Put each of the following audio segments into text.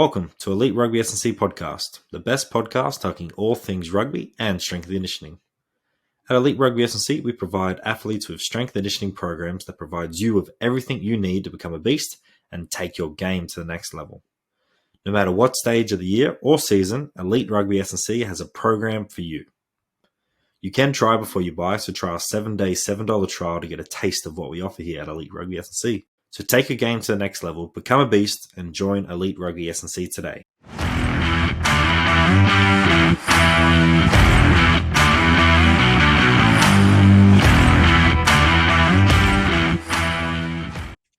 Welcome to Elite Rugby SandC podcast, the best podcast talking all things rugby and strength and conditioning. At Elite Rugby SandC, we provide athletes with strength and conditioning programs that provides you with everything you need to become a beast and take your game to the next level. No matter what stage of the year or season, Elite Rugby SandC has a program for you. You can try before you buy, so try our 7-day $7 trial to get a taste of what we offer here at Elite Rugby SandC. So take your game to the next level, become a beast, and join Elite Rugby SandC today.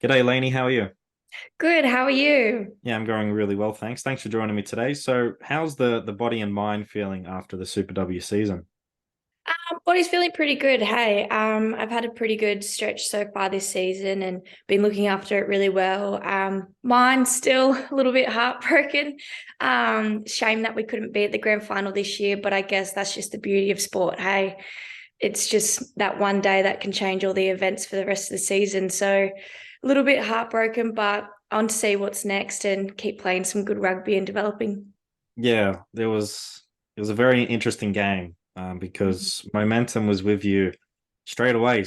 G'day, Layne. How are you? Good. How are you? Yeah, I'm going really well, thanks. Thanks for joining me today. So how's the body and mind feeling after the Super W season? Body's feeling pretty good. Hey, I've had a pretty good stretch so far this season and been looking after it really well. Mine's still a little bit heartbroken. Shame that we couldn't be at the grand final this year, but I guess that's just the beauty of sport. Hey, it's just that one day that can change all the events for the rest of the season. So a little bit heartbroken, but on to see what's next and keep playing some good rugby and developing. Yeah, it was a very interesting game. Because momentum was with you straight away.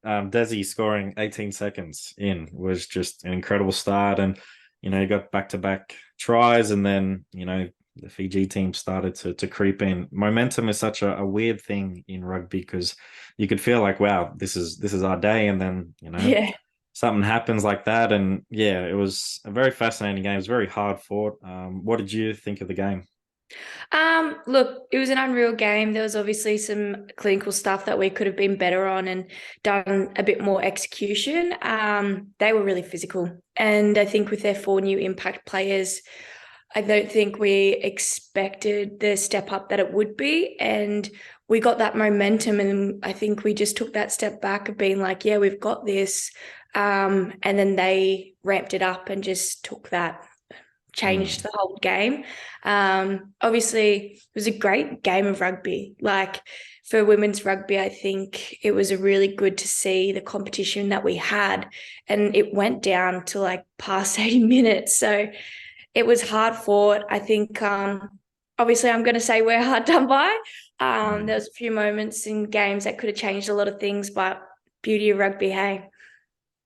Desi scoring 18 seconds in was just an incredible start, and you got back-to-back tries, and then the Fiji team started to creep in. Momentum is such a weird thing in rugby because you could feel like, wow, this is our day, and then something happens like that, and it was a very fascinating game. It was very hard fought. What did you think of the game? Look, it was an unreal game. There was obviously some clinical stuff that we could have been better on and done a bit more execution. They were really physical. And I think with their 4 new impact players, I don't think we expected the step up that it would be. And we got that momentum. And I think we just took that step back of being like, yeah, we've got this. And then they ramped it up and just took that, changed the whole game. Obviously, it was a great game of rugby. Like for women's rugby, I think it was really good to see the competition that we had, and it went down to like past 80 minutes. So it was hard fought. I think, obviously, I'm going to say we're hard done by. There was a few moments in games that could have changed a lot of things, but beauty of rugby, hey.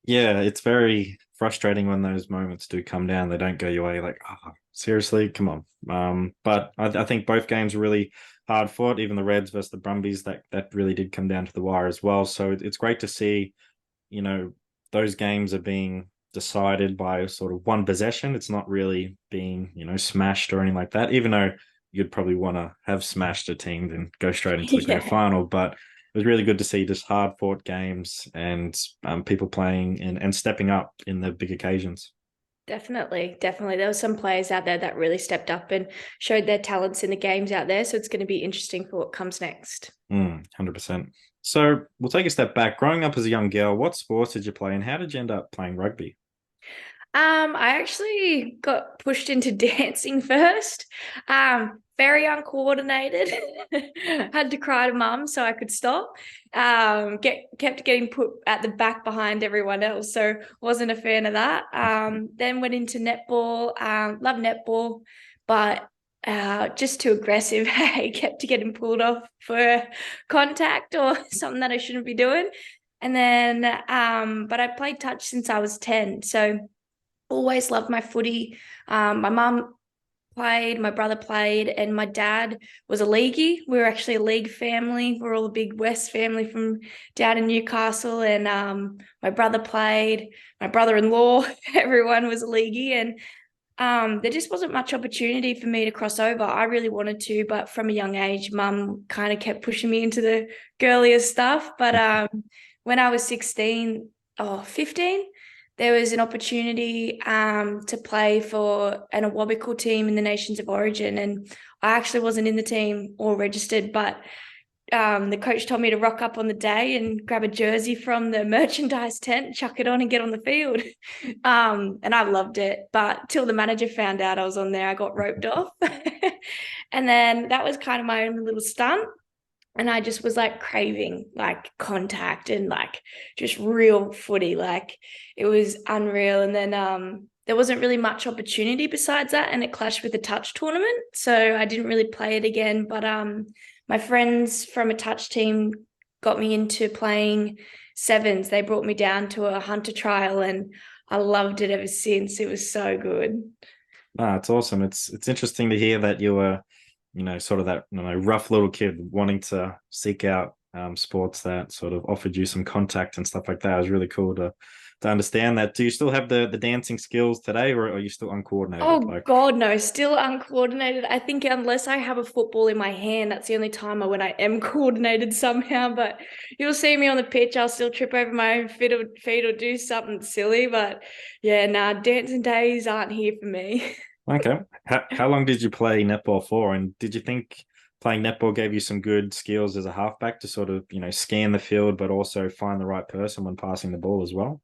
Yeah, it's very frustrating when those moments do come down. They don't go your way. Like, oh, seriously, come on. But I think both games were really hard fought. Even the Reds versus the Brumbies, that really did come down to the wire as well. So it's great to see, those games are being decided by sort of one possession. It's not really being, smashed or anything like that. Even though you'd probably want to have smashed a team and go straight into the grand final, but it was really good to see just hard fought games and people playing and stepping up in the big occasions. Definitely. There were some players out there that really stepped up and showed their talents in the games out there. So it's going to be interesting for what comes next. 100%. So we'll take a step back. Growing up as a young girl, what sports did you play and how did you end up playing rugby? I actually got pushed into dancing first. Very uncoordinated. Had to cry to mum so I could stop. Kept getting put at the back behind everyone else, so wasn't a fan of that. Then went into netball. Love netball, but just too aggressive. Hey, kept getting pulled off for contact or something that I shouldn't be doing. And then, but I played touch since I was 10, so always loved my footy. My mum played, my brother played, and my dad was a leaguey. We were actually a league family. We're all a big West family from down in Newcastle, and my brother played, my brother-in-law, everyone was a leaguey, and there just wasn't much opportunity for me to cross over. I really wanted to, but from a young age, mum kind of kept pushing me into the girlier stuff. But when I was 15, there was an opportunity to play for an Awabakal team in the Nations of Origin, and I actually wasn't in the team or registered, but the coach told me to rock up on the day and grab a jersey from the merchandise tent, chuck it on and get on the field. And I loved it, but till the manager found out I was on there, I got roped off. And then that was kind of my own little stunt. And I just was like craving like contact and like just real footy. Like it was unreal. And then there wasn't really much opportunity besides that, and it clashed with the touch tournament, so I didn't really play it again. But my friends from a touch team got me into playing sevens. They brought me down to a hunter trial, and I loved it ever since. It was so good. It's awesome. It's interesting to hear that you were, sort of that rough little kid wanting to seek out sports that sort of offered you some contact and stuff like that. It was really cool to understand that. Do you still have the dancing skills today, or are you still uncoordinated? Oh God, no, still uncoordinated. I think unless I have a football in my hand, that's the only time when I am coordinated somehow. But you'll see me on the pitch, I'll still trip over my own feet or do something silly. But yeah, nah, dancing days aren't here for me. Okay. How long did you play netball for? And did you think playing netball gave you some good skills as a halfback to sort of, scan the field, but also find the right person when passing the ball as well?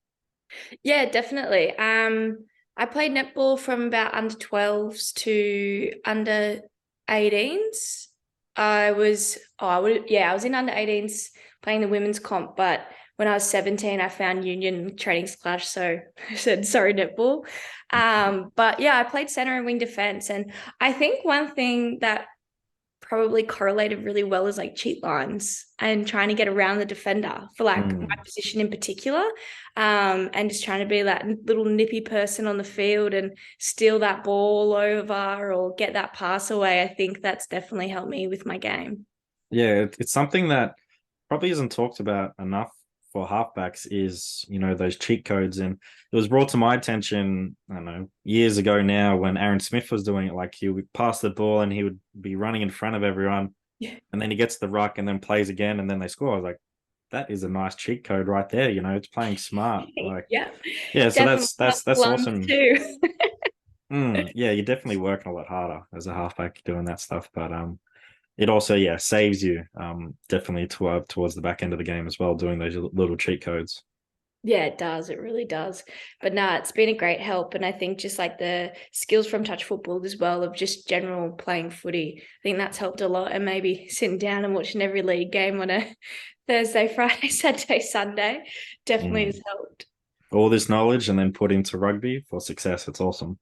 Yeah, definitely. I played netball from about under 12s to under 18s. I was in under 18s playing the women's comp, but when I was 17, I found union trainings clash, so I said sorry, netball. But yeah, I played center and wing defense, and I think one thing that probably correlated really well is like cheat lines and trying to get around the defender for like my position in particular, and just trying to be that little nippy person on the field and steal that ball over or get that pass away. I think that's definitely helped me with my game. Yeah, it's something that probably isn't talked about enough for halfbacks is, those cheat codes. And it was brought to my attention, I don't know, years ago now when Aaron Smith was doing it. Like he would pass the ball and he would be running in front of everyone. Yeah. And then he gets the ruck and then plays again and then they score. I was like, that is a nice cheat code right there. It's playing smart. Like, Yeah, yeah, so definitely that's lungs awesome. too. Yeah, you're definitely working a lot harder as a halfback doing that stuff. But it also, yeah, saves you definitely towards the back end of the game as well, doing those little cheat codes. Yeah, it does. It really does. But nah, it's been a great help. And I think just like the skills from touch football as well of just general playing footy, I think that's helped a lot. And maybe sitting down and watching every league game on a Thursday, Friday, Saturday, Sunday definitely has helped. All this knowledge and then put into rugby for success. It's awesome.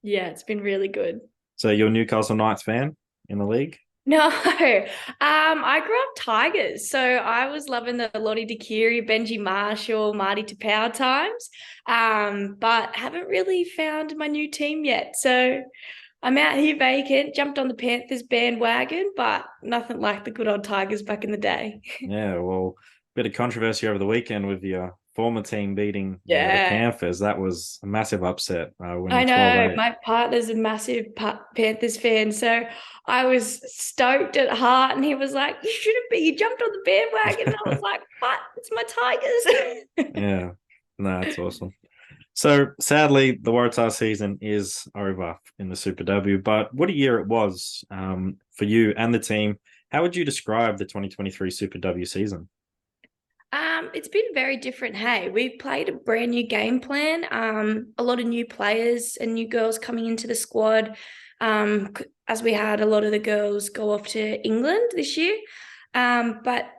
Yeah, it's been really good. So you're a Newcastle Knights fan in the league? No, I grew up Tigers, so I was loving the Lottie Dakiri, Benji Marshall, Marty Tapau times, but haven't really found my new team yet. So I'm out here vacant, jumped on the Panthers bandwagon, but nothing like the good old Tigers back in the day. Yeah, well, bit of controversy over the weekend with your former team beating the Yeah. Panthers. That was a massive upset, I winning know 12-8. my partner's a massive Panthers fan, so I was stoked at heart, and he was like, "You shouldn't be. You jumped on the bandwagon." And I was like, "What? It's my Tigers." Yeah, no, that's awesome. So sadly, the Waratahs season is over in the Super W, but what a year it was for you and the team. How would you describe the 2023 Super W season? It's been very different. Hey, we played a brand new game plan. A lot of new players and new girls coming into the squad. As we had a lot of the girls go off to England this year. But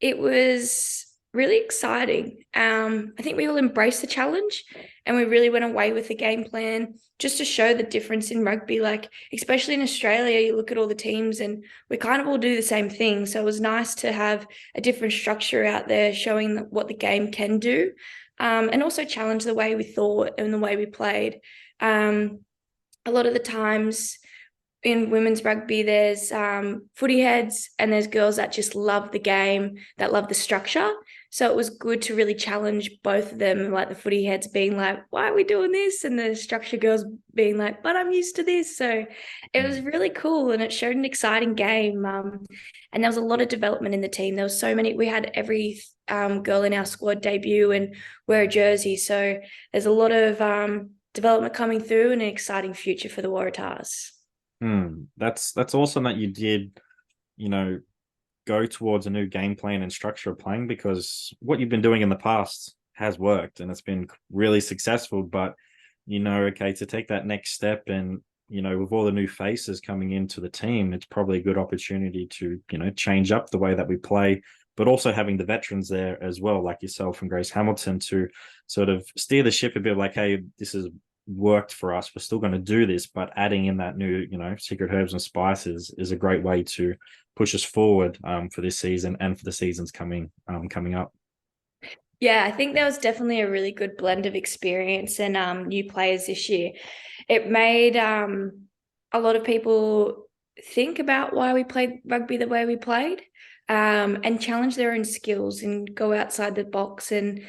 it was really exciting. I think we all embraced the challenge and we really went away with the game plan just to show the difference in rugby. Like, especially in Australia, you look at all the teams and we kind of all do the same thing. So it was nice to have a different structure out there showing what the game can do, and also challenge the way we thought and the way we played. A lot of the times in women's rugby, there's footy heads and there's girls that just love the game, that love the structure. So it was good to really challenge both of them, like the footy heads being like, why are we doing this? And the structure girls being like, but I'm used to this. So it was really cool and it showed an exciting game. And there was a lot of development in the team. There was so many, we had every girl in our squad debut and wear a jersey. So there's a lot of development coming through and an exciting future for the Waratahs. That's awesome that you did, go towards a new game plan and structure of playing, because what you've been doing in the past has worked and it's been really successful. But, okay, to take that next step and, with all the new faces coming into the team, it's probably a good opportunity to, change up the way that we play, but also having the veterans there as well, like yourself and Grace Hamilton, to sort of steer the ship a bit like, hey, this is worked for us. We're still going to do this, but adding in that new, secret herbs and spices is a great way to push us forward for this season and for the seasons coming up. Yeah, I think there was definitely a really good blend of experience and new players this year. It made a lot of people think about why we played rugby the way we played, and challenge their own skills and go outside the box. And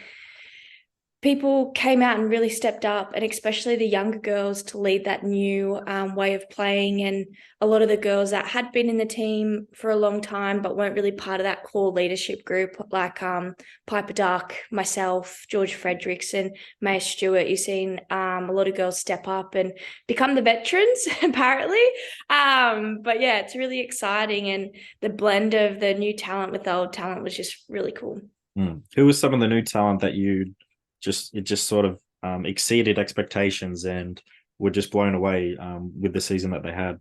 people came out and really stepped up, and especially the younger girls, to lead that new way of playing. And a lot of the girls that had been in the team for a long time but weren't really part of that core leadership group, like Piper Duck, myself, George Fredericks, and Maya Stewart, you've seen a lot of girls step up and become the veterans, apparently. But yeah, it's really exciting, and the blend of the new talent with the old talent was just really cool. Who was some of the new talent that it just sort of exceeded expectations and were just blown away with the season that they had?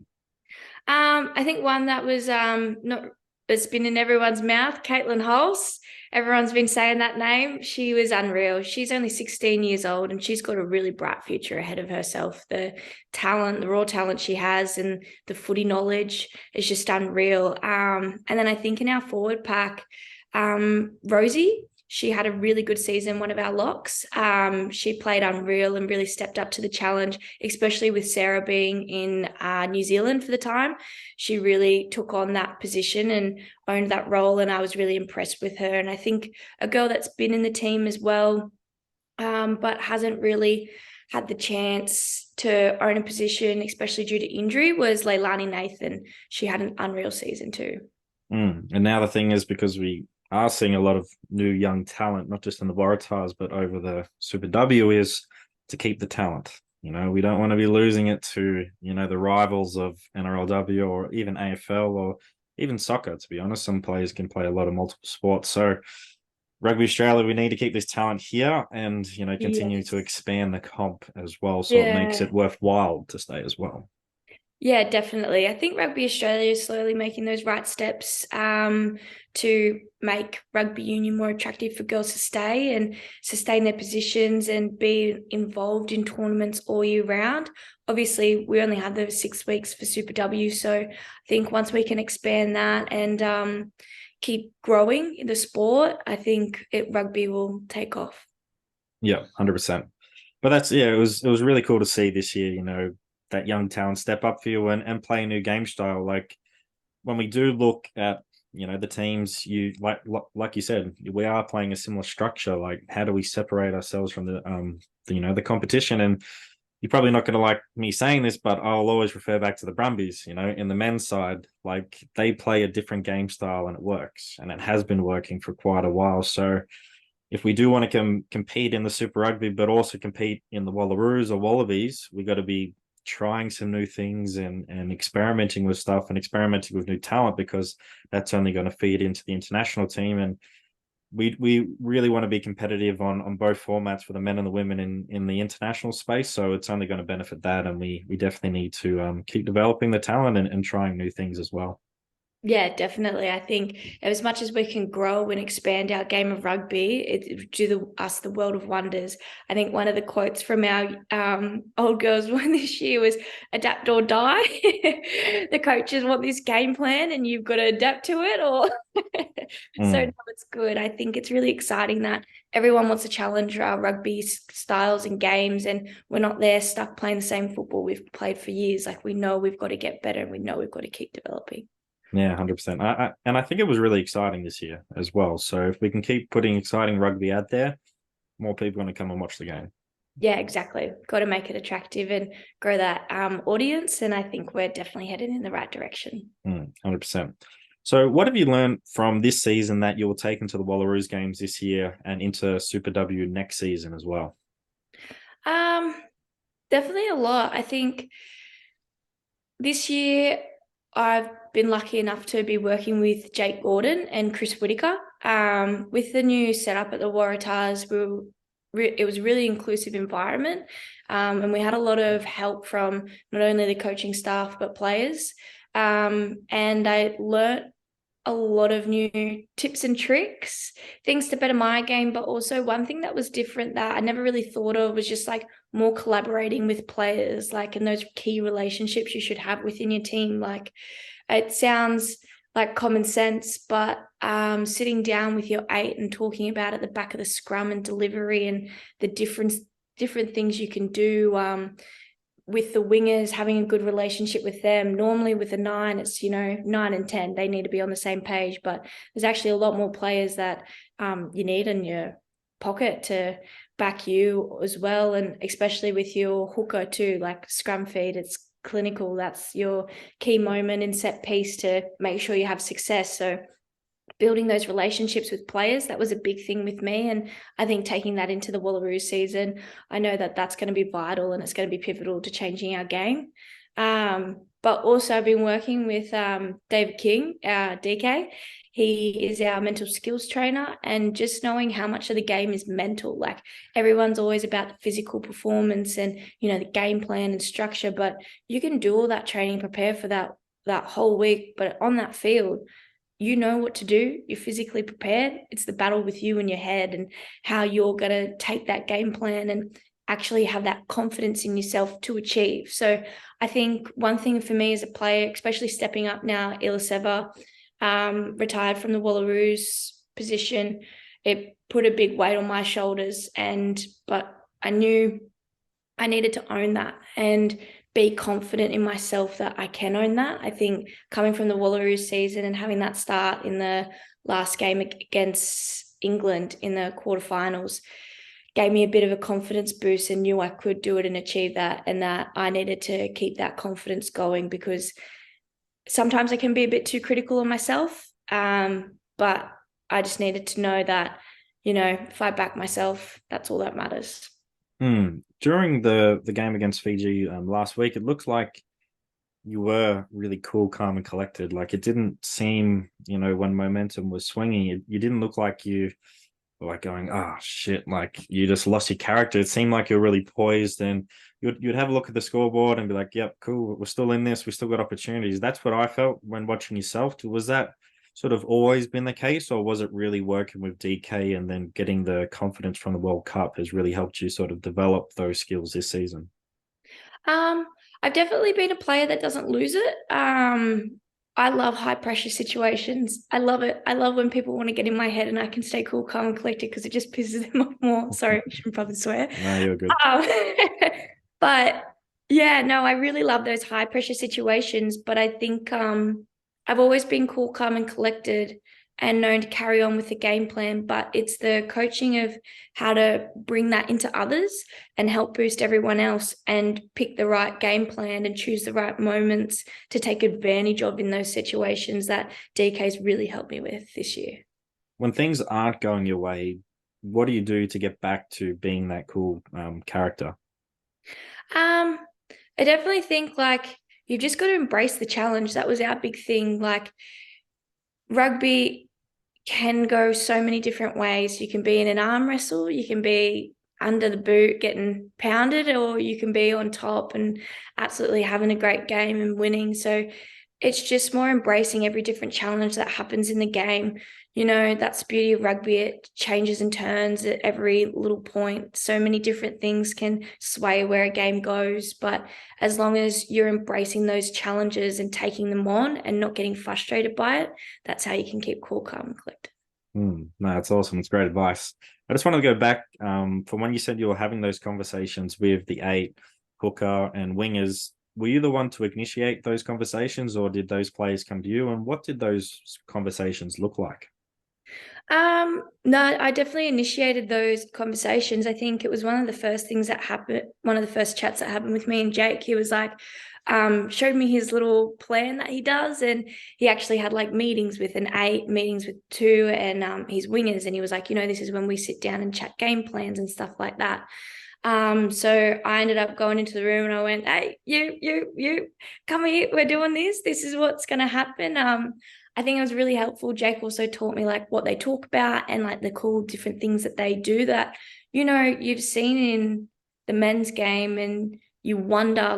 I think one that was not it's been in everyone's mouth, Caitlin Hulse. Everyone's been saying that name. She was unreal. She's only 16 years old, and she's got a really bright future ahead of herself. The talent, the raw talent she has, and the footy knowledge is just unreal. And then I think in our forward pack, Rosie, she had a really good season, one of our locks. She played unreal and really stepped up to the challenge, especially with Sarah being in New Zealand for the time. She really took on that position and owned that role, and I was really impressed with her. And I think a girl that's been in the team as well, but hasn't really had the chance to own a position, especially due to injury, was Leilani Nathan. She had an unreal season too. And now the thing is, because we are seeing a lot of new young talent, not just in the Waratahs, but over the Super W, is to keep the talent. We don't want to be losing it to, the rivals of NRLW or even AFL or even soccer, to be honest. Some players can play a lot of multiple sports. So Rugby Australia, we need to keep this talent here and, continue to expand the comp as well. So it makes it worthwhile to stay as well. Yeah, definitely. I think Rugby Australia is slowly making those right steps to make rugby union more attractive for girls to stay and sustain their positions and be involved in tournaments all year round. Obviously, we only have those 6 weeks for Super W, so I think once we can expand that and keep growing in the sport, I think rugby will take off. Yeah, 100%. But it was really cool to see this year, that young talent step up for you and play a new game style. Like when we do look at, the teams, like you said, we are playing a similar structure. Like, how do we separate ourselves from the competition? And you're probably not going to like me saying this, but I'll always refer back to the Brumbies. In the men's side, like they play a different game style and it works, and it has been working for quite a while. So if we do want to compete in the Super Rugby, but also compete in the Wallaroos or Wallabies, we got to be trying some new things and experimenting with stuff and experimenting with new talent, because that's only going to feed into the international team. And we really want to be competitive on both formats for the men and the women in the international space. So it's only going to benefit that. And we definitely need to keep developing the talent and trying new things as well. Yeah, definitely. I think as much as we can grow and expand our game of rugby, it do us the world of wonders. I think one of the quotes from our old girls one this year was "adapt or die." The coaches want this game plan, and you've got to adapt to it. Or so no, it's good. I think it's really exciting that everyone wants to challenge our rugby styles and games, and we're not there stuck playing the same football we've played for years. Like, we know we've got to get better, and we know we've got to keep developing. Yeah, 100%. And I think it was really exciting this year as well. So if we can keep putting exciting rugby out there, more people are going to come and watch the game. Yeah, exactly. Got to make it attractive and grow that audience. And I think we're definitely headed in the right direction. 100%. So what have you learned from this season that you'll take into the Wallaroos games this year and into Super W next season as well? Definitely a lot. I think this year I've been lucky enough to be working with Jake Gordon and Chris Whitaker. With the new setup at the Waratahs, it was a really inclusive environment, and we had a lot of help from not only the coaching staff but players. And I learnt a lot of new tips and tricks, things to better my game. But also one thing that was different that I never really thought of was just like more collaborating with players, like in those key relationships you should have within your team. Like it sounds like common sense, but sitting down with your 8 and talking about at the back of the scrum and delivery and the different things you can do with the wingers, having a good relationship with them. Normally with a 9, it's, 9 and 10, they need to be on the same page, but there's actually a lot more players that you need in your pocket to back you as well. And especially with your hooker too, like scrum feed, it's clinical. That's your key moment in set piece to make sure you have success. So building those relationships with players, that was a big thing with me. And I think taking that into the Wallaroos season, I know that that's going to be vital and it's going to be pivotal to changing our game. But also I've been working with David King, DK. He is our mental skills trainer, and just knowing how much of the game is mental. Like everyone's always about the physical performance and, the game plan and structure, but you can do all that training, prepare for that whole week. But on that field, you know what to do. You're physically prepared. It's the battle with you in your head and how you're going to take that game plan and actually have that confidence in yourself to achieve. So I think one thing for me as a player, especially stepping up now, Iliseva, retired from the Wallaroos position, it put a big weight on my shoulders. But I knew I needed to own that and be confident in myself that I can own that. I think coming from the Wallaroos season and having that start in the last game against England in the quarterfinals gave me a bit of a confidence boost, and knew I could do it and achieve that, and that I needed to keep that confidence going, because sometimes I can be a bit too critical of myself. But I just needed to know that, if I back myself, that's all that matters. During the game against Fiji last week, it looks like you were really cool, calm, and collected. Like it didn't seem, when momentum was swinging, you didn't look like you were like going, oh shit, like you just lost your character. It seemed like you're really poised, and you'd have a look at the scoreboard and be like, yep, cool, we're still in this, we still got opportunities. That's what I felt when watching yourself. Was that sort of always been the case, or was it really working with DK and then getting the confidence from the World Cup has really helped you sort of develop those skills this season? I've definitely been a player that doesn't lose it. I love high pressure situations. I love it. I love when people want to get in my head and I can stay cool, calm, and collected, because it just pisses them off more. Sorry, I should probably swear. No, you're good. But yeah, no, I really love those high pressure situations. But I think I've always been cool, calm, and collected, and known to carry on with the game plan. But it's the coaching of how to bring that into others and help boost everyone else and pick the right game plan and choose the right moments to take advantage of in those situations that DK's really helped me with this year. When things aren't going your way, what do you do to get back to being that cool character? I definitely think you've just got to embrace the challenge. That was our big thing. Like rugby can go so many different ways. You can be in an arm wrestle, you can be under the boot getting pounded, or you can be on top and absolutely having a great game and winning. So it's just more embracing every different challenge that happens in the game. That's the beauty of rugby. It changes and turns at every little point. So many different things can sway where a game goes. But as long as you're embracing those challenges and taking them on and not getting frustrated by it, that's how you can keep cool, calm, and collected. No, that's awesome. It's great advice. I just want to go back from when you said you were having those conversations with the 8, hooker, and wingers. Were you the one to initiate those conversations, or did those players come to you? And what did those conversations look like? No, I definitely initiated those conversations. I think it was one of the first things that happened, one of the first chats that happened with me and Jake. He was like, showed me his little plan that he does, and he actually had meetings with an 8, meetings with 2, and his wingers, and he was like, this is when we sit down and chat game plans and stuff like that. So I ended up going into the room and I went, hey, you come here, we're doing this. This is what's going to happen. I think it was really helpful. Jake also taught me what they talk about and the cool different things that they do that, you've seen in the men's game, and you wonder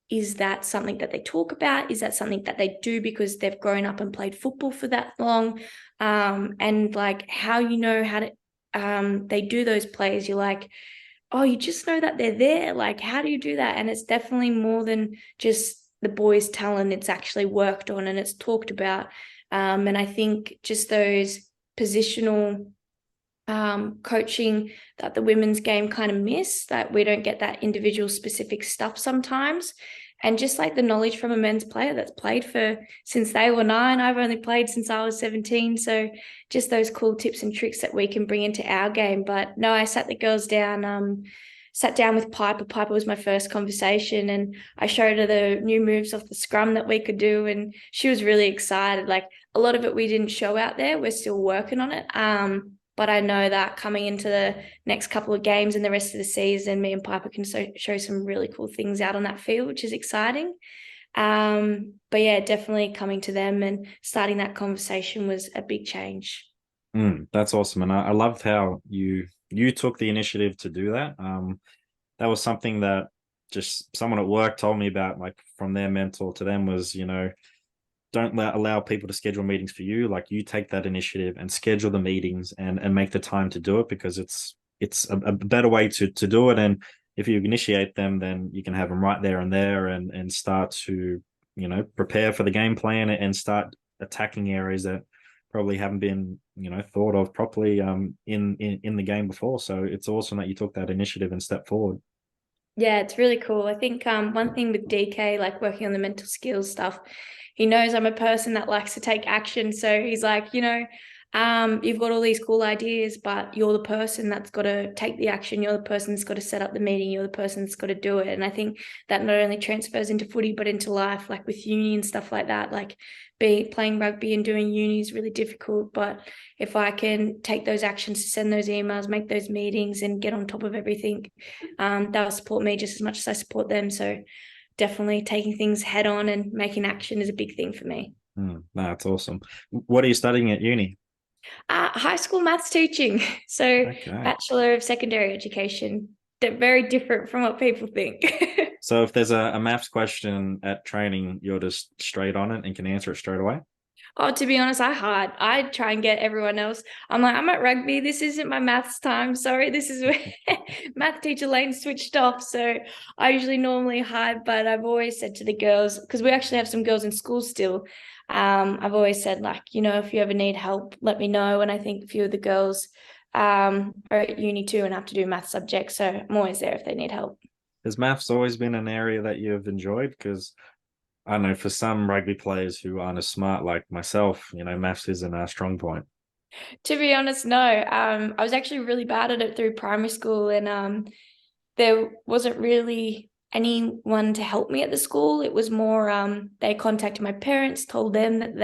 is that something that they talk about? Is that something that they do because they've grown up and played football for that long? And like how how to they do those plays, you're like, oh, you just know that they're there. Like, how do you do that? And it's definitely more than just the boys' talent. It's actually worked on and it's talked about. And I think just those positional coaching that the women's game kind of miss, that we don't get that individual specific stuff sometimes. And just like the knowledge from a men's player that's played for since they were 9, I've only played since I was 17. So just those cool tips and tricks that we can bring into our game. But no, I sat the girls down, sat down with Piper. Piper was my first conversation, and I showed her the new moves off the scrum that we could do. And she was really excited. Like a lot of it we didn't show out there. We're still working on it. But I know that coming into the next couple of games and the rest of the season, me and Piper can show some really cool things out on that field, which is exciting. But yeah, definitely coming to them and starting that conversation was a big change. That's awesome. And I loved how you took the initiative to do that. That was something that just someone at work told me about, like from their mentor to them was, don't allow people to schedule meetings for you. Like you take that initiative and schedule the meetings and make the time to do it, because it's a better way to do it. And if you initiate them, then you can have them right there and start to, prepare for the game plan and start attacking areas that probably haven't been, thought of properly in the game before. So it's awesome that you took that initiative and stepped forward. Yeah, it's really cool. I think one thing with DK, like working on the mental skills stuff, he knows I'm a person that likes to take action. So he's like, you've got all these cool ideas, but you're the person that's got to take the action. You're the person that's got to set up the meeting. You're the person that's got to do it. And I think that not only transfers into footy, but into life, like with uni and stuff like that. Like playing rugby and doing uni is really difficult. But if I can take those actions to send those emails, make those meetings and get on top of everything, they'll support me just as much as I support them. So definitely taking things head on and making action is a big thing for me. No, that's awesome. What are you studying at uni? High school maths teaching. So Okay. Bachelor of Secondary Education. They're very different from what people think. So if there's a maths question at training, you're just straight on it and can answer it straight away? Oh, to be honest, I hide. I try and get everyone else. I'm like, I'm at rugby. This isn't my maths time. Sorry, this is where math teacher Layne switched off. So I usually normally hide, but I've always said to the girls, because we actually have some girls in school still. I've always said, like, if you ever need help, let me know. And I think a few of the girls are at uni too and have to do math subjects. So I'm always there if they need help. Has maths always been an area that you've enjoyed? Because I don't know, for some rugby players who aren't as smart like myself, maths isn't our strong point. To be honest, no. I was actually really bad at it through primary school, and there wasn't really anyone to help me at the school. It was more they contacted my parents, told them that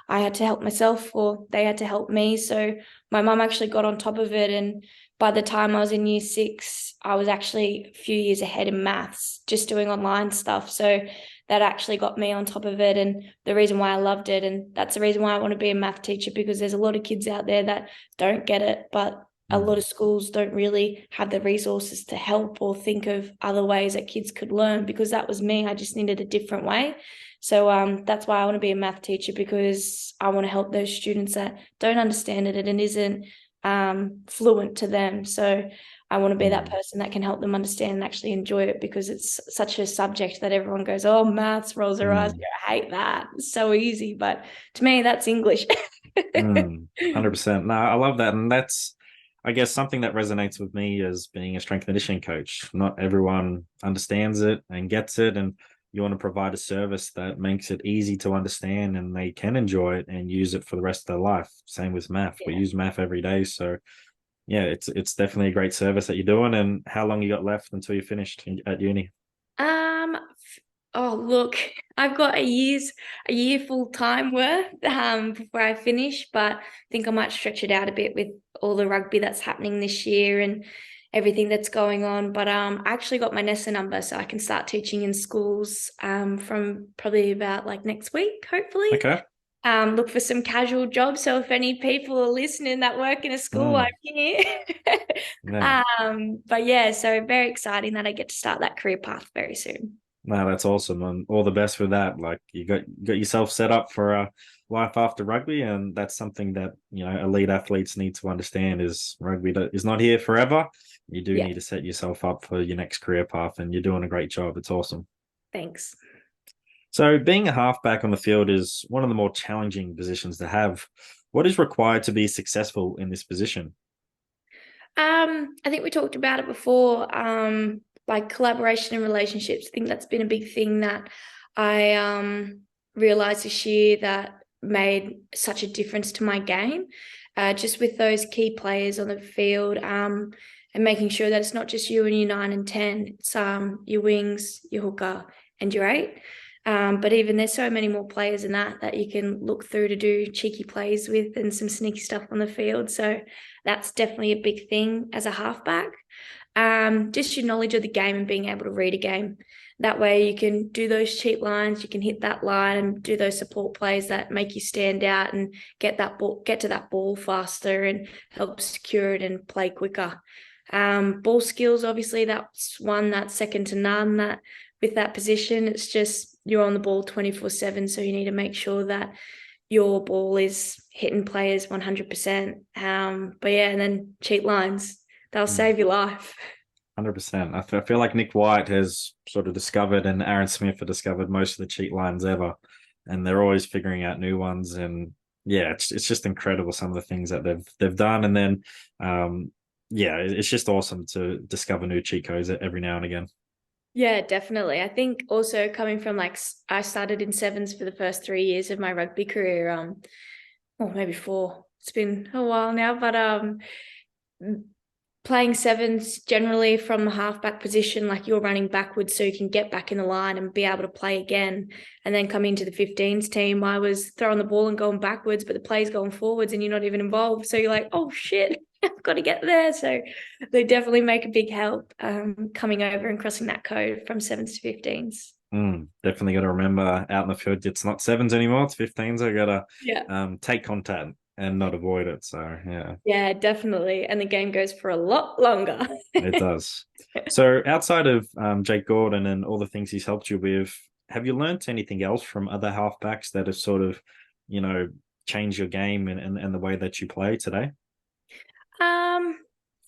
I had to help myself or they had to help me. So my mum actually got on top of it, and by the time I was in year 6, I was actually a few years ahead in maths, just doing online stuff. So that actually got me on top of it, and the reason why I loved it. And that's the reason why I want to be a math teacher, because there's a lot of kids out there that don't get it, but a lot of schools don't really have the resources to help or think of other ways that kids could learn, because that was me. I just needed a different way. So that's why I want to be a math teacher, because I want to help those students that don't understand it and isn't fluent to them. So I want to be that person that can help them understand and actually enjoy it, because it's such a subject that everyone goes, oh, maths, rolls their eyes. I hate that. It's so easy. But to me, that's English. 100%. No, I love that. And that's, I guess, something that resonates with me as being a strength and conditioning coach. Not everyone understands it and gets it. And you want to provide a service that makes it easy to understand and they can enjoy it and use it for the rest of their life. Same with math. We use math every day. So yeah, it's definitely a great service that you're doing. And how long you got left until you finished at uni? Um, oh look, I've got a year full time worth before I finish, but I think I might stretch it out a bit with all the rugby that's happening this year and everything that's going on. But I actually got my NESA number, so I can start teaching in schools from probably about like next week, hopefully. Okay. Look for some casual jobs. So if any people are listening that work in a school, I'm here. Yeah. But yeah, so very exciting that I get to start that career path very soon. No, that's awesome, and all the best with that. Like you got yourself set up for a life after rugby, and that's something that elite athletes need to understand is rugby is not here forever. You do Yeah, need to set yourself up for your next career path, and you're doing a great job. It's awesome. thanks. So, being a halfback on the field is one of the more challenging positions to have. What is required to be successful in this position? I think we talked about it before, like collaboration and relationships. I think that's been a big thing that I realized this year that made such a difference to my game. Just with those key players on the field, and making sure that it's not just you and your 9 and 10, it's your wings, your hooker, and your eight. But even there's so many more players than that you can look through to do cheeky plays with and some sneaky stuff on the field. So that's definitely a big thing as a halfback. Just your knowledge of the game and being able to read a game. That way you can do those cheap lines, you can hit that line and do those support plays that make you stand out and get to that ball faster and help secure it and play quicker. Ball skills, obviously, that's one that's second to none. That with that position, it's just you're on the ball 24/7, so you need to make sure that your ball is hitting players 100%. But yeah, and then cheat lines, they'll save your life. 100%. I feel like Nick White has sort of discovered, and Aaron Smith have discovered most of the cheat lines ever, and they're always figuring out new ones. And yeah, it's just incredible some of the things that they've done. And then, yeah, it's just awesome to discover new cheat codes every now and again. Yeah, definitely. I think also coming from I started in sevens for the first 3 years of my rugby career, or maybe four. It's been a while now, but playing sevens generally from the halfback position, like you're running backwards so you can get back in the line and be able to play again. And then coming to the 15s team, I was throwing the ball and going backwards, but the play's going forwards and you're not even involved. So you're like, oh shit, I've got to get there. So they definitely make a big help coming over and crossing that code from sevens to 15s. Definitely got to remember out in the field, it's not sevens anymore, it's 15s. I got to Yeah. take contact and not avoid it. So, yeah. Yeah, definitely. And the game goes for a lot longer. It does. So outside of Jake Gordon and all the things he's helped you with, have you learnt anything else from other halfbacks that have sort of, you know, changed your game and the way that you play today? Um,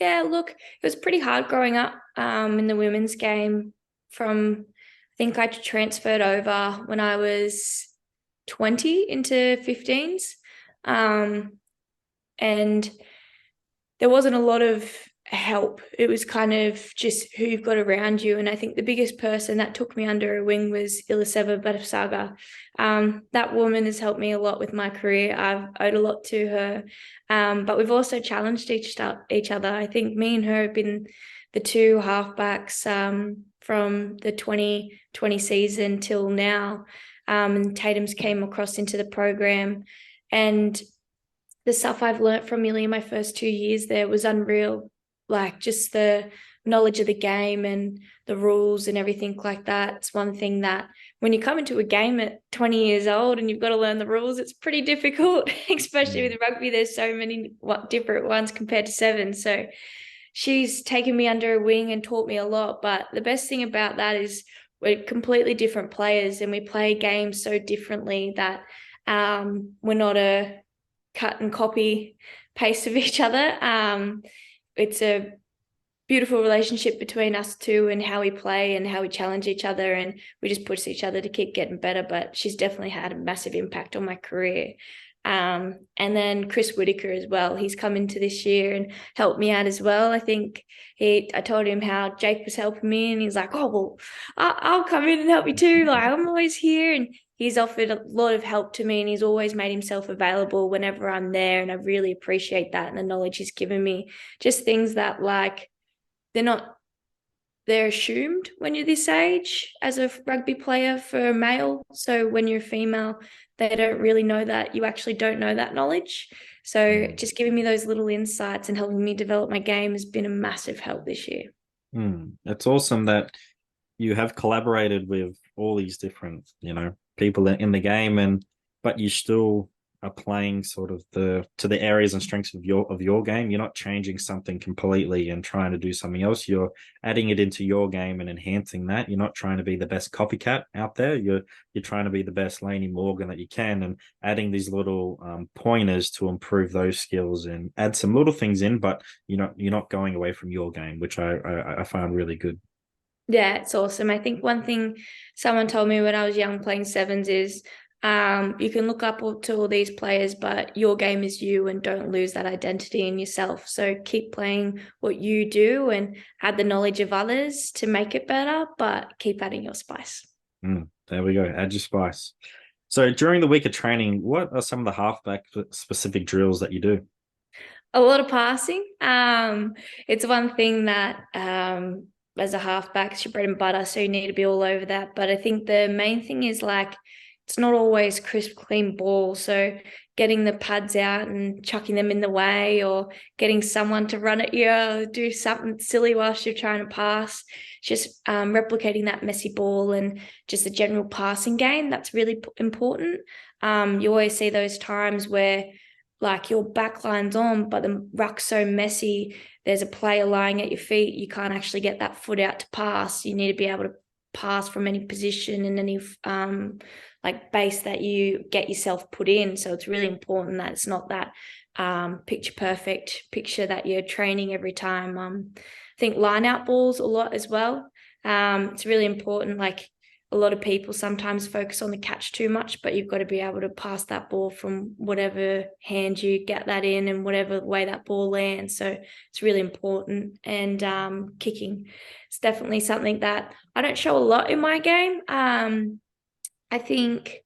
yeah, look, it was pretty hard growing up in the women's game from I think I transferred over when I was 20 into 15s. And there wasn't a lot of help. It was kind of just who you've got around you. And I think the biggest person that took me under a wing was Iliseva Batasaga. That woman has helped me a lot with my career. I've owed a lot to her. But we've also challenged each other. I think me and her have been the two halfbacks from the 2020 season till now. And Tatum's came across into the program. And the stuff I've learnt from Millie in my first 2 years there was unreal. Like just the knowledge of the game and the rules and everything like that. It's one thing that when you come into a game at 20 years old and you've got to learn the rules, it's pretty difficult, especially with rugby. There's so many different ones compared to seven. So she's taken me under a wing and taught me a lot. But the best thing about that is we're completely different players and we play games so differently that we're not a cut and copy paste of each other. It's a beautiful relationship between us two and how we play and how we challenge each other, and we just push each other to keep getting better. But she's definitely had a massive impact on my career. And then Chris Whitaker as well. He's come into this year and helped me out as well. I think I told him how Jake was helping me, and he's like, "Oh well, I'll come in and help you too. Like I'm always here." And he's offered a lot of help to me, and he's always made himself available whenever I'm there, and I really appreciate that and the knowledge he's given me. Just things that like they're assumed when you're this age as a rugby player for a male. So when you're a female, they don't really know that you actually don't know that knowledge. So just giving me those little insights and helping me develop my game has been a massive help this year. It's awesome that you have collaborated with all these different, people in the game, but you still are playing sort of to the areas and strengths of your game. You're not changing something completely and trying to do something else. You're adding it into your game and enhancing that. You're not trying to be the best copycat out there. You're trying to be the best Layne Morgan that you can, and adding these little pointers to improve those skills and add some little things in, but you're not going away from your game, which I found really good. Yeah, it's awesome. I think one thing someone told me when I was young playing sevens is you can look up to all these players, but your game is you, and don't lose that identity in yourself. So keep playing what you do and add the knowledge of others to make it better, but keep adding your spice. There we go. Add your spice. So during the week of training, what are some of the halfback specific drills that you do? A lot of passing. It's one thing that as a halfback, it's your bread and butter, so you need to be all over that. But I think the main thing is like it's not always crisp, clean ball. So getting the pads out and chucking them in the way, or getting someone to run at you or do something silly whilst you're trying to pass. Just replicating that messy ball and just the general passing game. That's really important. You always see those times where like your backline's on, but the ruck's so messy. There's a player lying at your feet. You can't actually get that foot out to pass. You need to be able to pass from any position and any like base that you get yourself put in. So it's really important that it's not that picture perfect picture that you're training every time. I think line out balls a lot as well. It's really important. Like a lot of people sometimes focus on the catch too much, but you've got to be able to pass that ball from whatever hand you get that in and whatever way that ball lands. So it's really important. And kicking, it's definitely something that I don't show a lot in my game. I think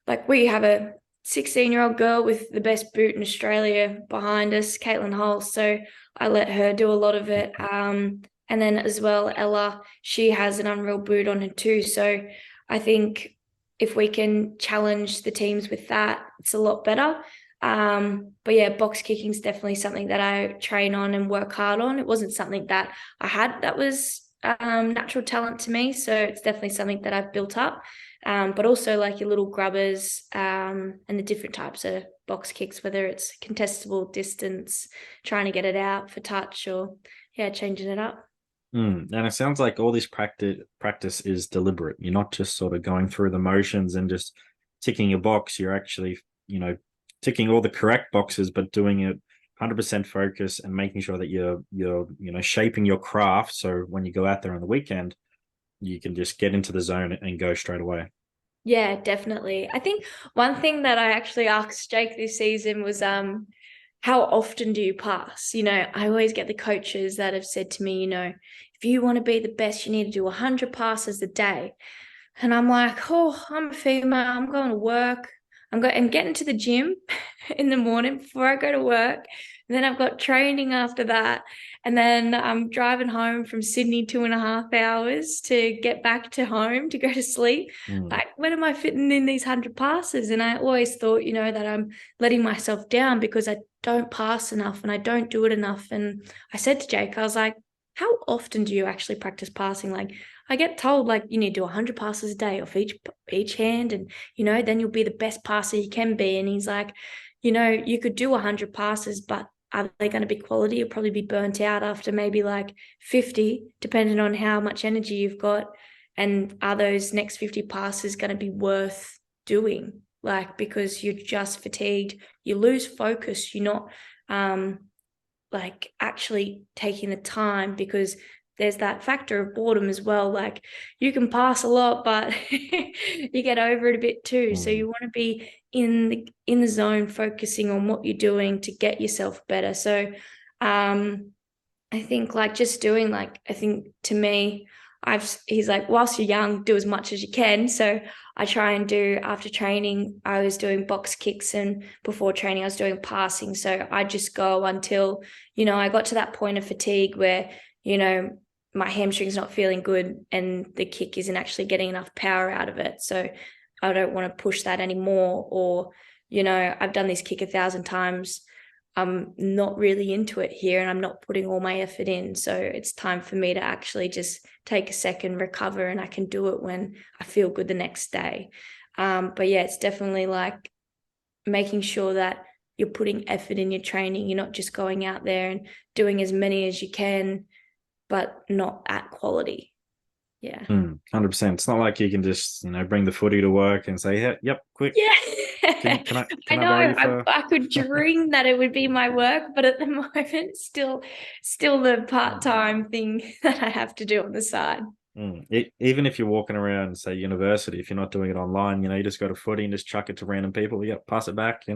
like we have a 16-year-old girl with the best boot in Australia behind us, Caitlin Hull. So I let her do a lot of it. And then as well, Ella, she has an unreal boot on her too. So I think if we can challenge the teams with that, it's a lot better. But yeah, box kicking is definitely something that I train on and work hard on. It wasn't something that I had that was natural talent to me. So it's definitely something that I've built up. But also like your little grubbers and the different types of box kicks, whether it's contestable distance, trying to get it out for touch, or changing it up. And it sounds like all this practice is deliberate. You're not just sort of going through the motions and just ticking a box. You're actually, ticking all the correct boxes, but doing it 100% focus and making sure that you're shaping your craft. So when you go out there on the weekend, you can just get into the zone and go straight away. Yeah, definitely. I think one thing that I actually asked Jake this season was how often do you pass? I always get the coaches that have said to me, if you want to be the best, you need to do 100 passes a day. And I'm like, oh, I'm a female. I'm going to work. I'm getting to the gym in the morning before I go to work. And then I've got training after that. And then I'm driving home from Sydney 2.5 hours to get back to home to go to sleep. Like, when am I fitting in these 100 passes? And I always thought, that I'm letting myself down because I don't pass enough and I don't do it enough. And I said to Jake, I was like, how often do you actually practice passing? Like, I get told like you need to do 100 passes a day off each hand, and then you'll be the best passer you can be. And he's like, you could do 100 passes, but are they going to be quality? You'll probably be burnt out after maybe like 50, depending on how much energy you've got. And are those next 50 passes going to be worth doing? Like, because you're just fatigued, you lose focus, you're not like actually taking the time, because there's that factor of boredom as well. Like, you can pass a lot, but you get over it a bit too. So you want to be in the zone, focusing on what you're doing to get yourself better. So I think like just doing like, I think to me, he's like, whilst you're young, do as much as you can. So I try and do, after training, I was doing box kicks, and before training, I was doing passing. So I just go until, I got to that point of fatigue where, my hamstring's not feeling good and the kick isn't actually getting enough power out of it. So I don't want to push that anymore. Or, I've done this kick 1,000 times. I'm not really into it here and I'm not putting all my effort in. So it's time for me to actually just take a second, recover, and I can do it when I feel good the next day. But yeah, it's definitely like making sure that you're putting effort in your training. You're not just going out there and doing as many as you can, but not at quality. Yeah. 100%. It's not like you can just, bring the footy to work and say, yeah, yep, quick. Yeah. Can I I know borrow you for? I could dream that it would be my work, but at the moment, still the part-time thing that I have to do on the side. Even if you're walking around, say, university, if you're not doing it online, you just go to footy and just chuck it to random people. Yeah, pass it back, Yeah.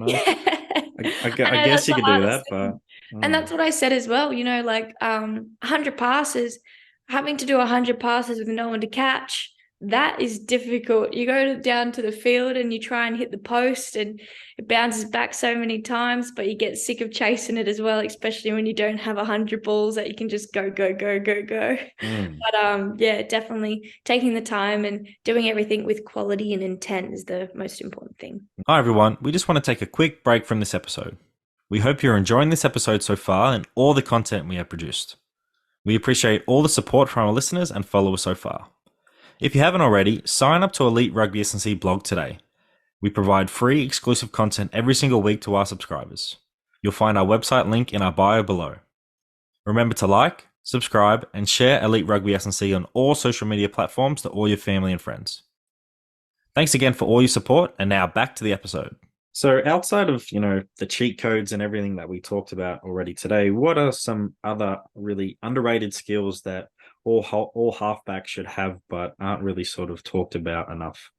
I know guess that's you the could do hardest that, but thing. And that's what I said as well, 100 passes, having to do 100 passes with no one to catch, that is difficult. You go down to the field and you try and hit the post and it bounces back so many times, but you get sick of chasing it as well, especially when you don't have 100 balls that you can just go, go, go, go, go. But yeah, definitely taking the time and doing everything with quality and intent is the most important thing. Hi everyone, we just want to take a quick break from this episode. We hope you're enjoying this episode so far and all the content we have produced. We appreciate all the support from our listeners and followers so far. If you haven't already, sign up to Elite Rugby SandC blog today. We provide free exclusive content every single week to our subscribers. You'll find our website link in our bio below. Remember to like, subscribe, and share Elite Rugby SandC on all social media platforms to all your family and friends. Thanks again for all your support, and now back to the episode. So outside of, the cheat codes and everything that we talked about already today, what are some other really underrated skills that all halfbacks should have but aren't really sort of talked about enough?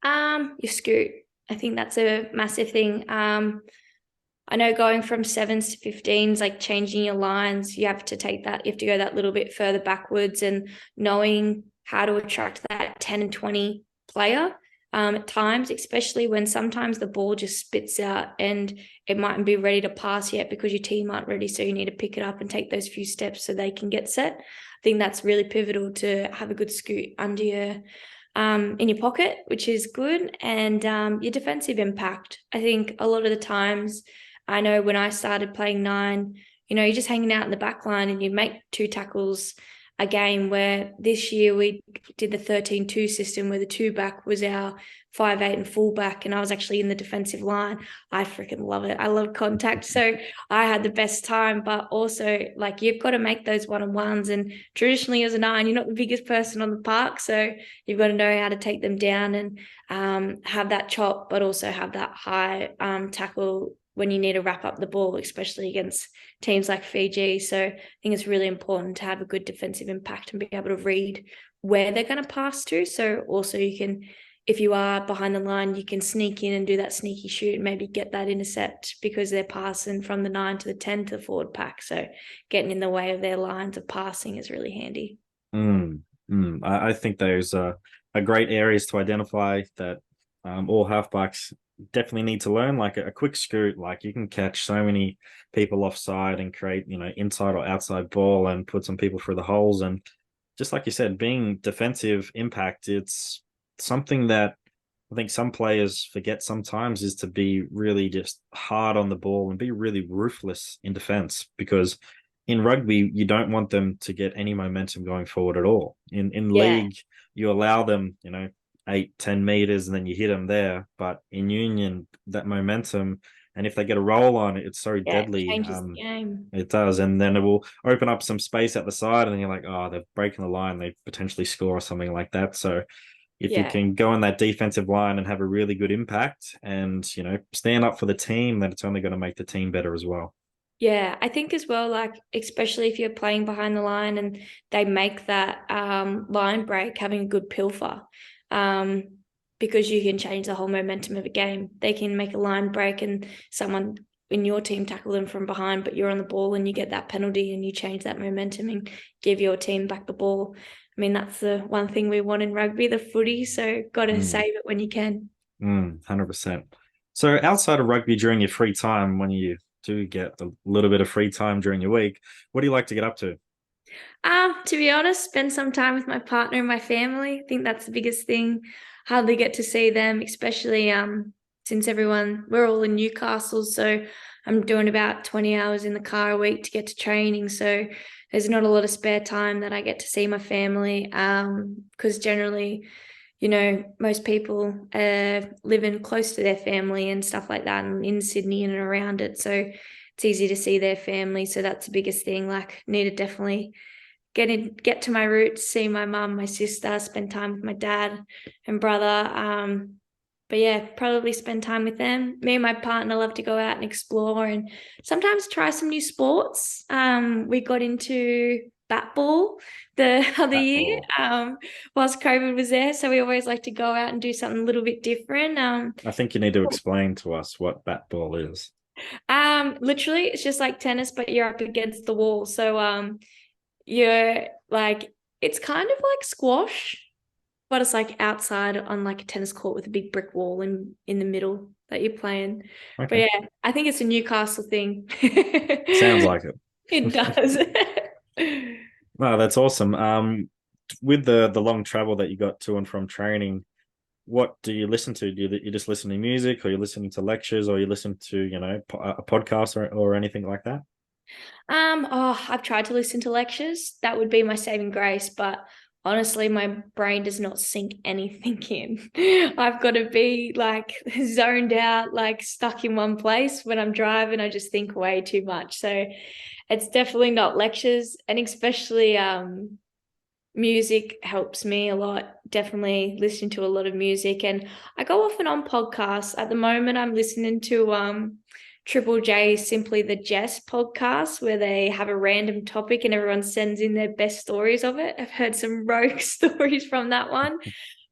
Your scoot. I think that's a massive thing. I know going from 7s to 15s, like changing your lines, you have to go that little bit further backwards, and knowing how to attract that 10 and 20 player at times, especially when sometimes the ball just spits out and it mightn't be ready to pass yet because your team aren't ready. So you need to pick it up and take those few steps so they can get set. I think that's really pivotal to have a good scoot under your in your pocket, which is good. And your defensive impact. I think a lot of the times, I know when I started playing 9, you're just hanging out in the back line and you make 2 tackles a game, where this year we did the 13-2 system where the 2-back was our 5-8 and fullback, and I was actually in the defensive line. I freaking love it. I love contact. So I had the best time, but also you've got to make those one-on-ones, and traditionally as a 9, you're not the biggest person on the park, so you've got to know how to take them down and have that chop, but also have that high tackle when you need to wrap up the ball, especially against teams like Fiji. So I think it's really important to have a good defensive impact and be able to read where they're going to pass to. So also you can, if you are behind the line, you can sneak in and do that sneaky shoot and maybe get that intercept because they're passing from the 9 to the 10 to the forward pack. So getting in the way of their lines of passing is really handy. I think those are great areas to identify that all halfbacks definitely need to learn. Like a quick scoot, you can catch so many people offside and create, inside or outside ball and put some people through the holes. And just like you said, being defensive impact, it's something that I think some players forget sometimes, is to be really just hard on the ball and be really ruthless in defense, because in rugby, you don't want them to get any momentum going forward at all. In league, you allow them, 8-10 meters and then you hit them there, but in union, that momentum, and if they get a roll on it, it's so deadly. It changes the game. It does, and then it will open up some space at the side, and then you're like, oh, they're breaking the line, they potentially score or something like that. So if you can go on that defensive line and have a really good impact and stand up for the team, then it's only going to make the team better as well. Yeah, I think as well, especially if you're playing behind the line and they make that line break, having a good pilfer, because you can change the whole momentum of a game. They can make a line break and someone in your team tackle them from behind, but you're on the ball and you get that penalty and you change that momentum and give your team back the ball. I mean, that's the one thing we want in rugby, the footy, so got to save it when you can. 100%. So outside of rugby, during your free time, when you do get a little bit of free time during your week, what do you like to get up to? To be honest, spend some time with my partner and my family. I think that's the biggest thing. Hardly get to see them, especially since we're all in Newcastle, so I'm doing about 20 hours in the car a week to get to training. So there's not a lot of spare time that I get to see my family, because generally, most people are living close to their family and stuff like that, and in Sydney and around it. So it's easy to see their family. So that's the biggest thing. Like, need to definitely get to my roots, see my mum, my sister, spend time with my dad and brother. But yeah, probably spend time with them. Me and my partner love to go out and explore and sometimes try some new sports. We got into batball the other year whilst COVID was there. So we always like to go out and do something a little bit different. I think you need to explain to us what batball is. Literally, it's just like tennis, but you're up against the wall. So you're like, it's kind of like squash, but it's like outside on like a tennis court with a big brick wall in the middle that you're playing. Okay. But yeah, I think it's a Newcastle thing. Sounds like it. It does. Wow, that's awesome. With the long travel that you got to and from training, what do you listen to? Do you just listen to music, or you listening to lectures, or you listen to a podcast or anything like that? I've tried to listen to lectures. That would be my saving grace, but honestly, my brain does not sink anything in. I've got to be like zoned out, like stuck in one place. When I'm driving, I just think way too much. So it's definitely not lectures, and especially music helps me a lot. Definitely listening to a lot of music, and I go often on podcasts. At the moment, I'm listening to Triple J Simply the Jess podcast, where they have a random topic and everyone sends in their best stories of it. I've heard some rogue stories from that one.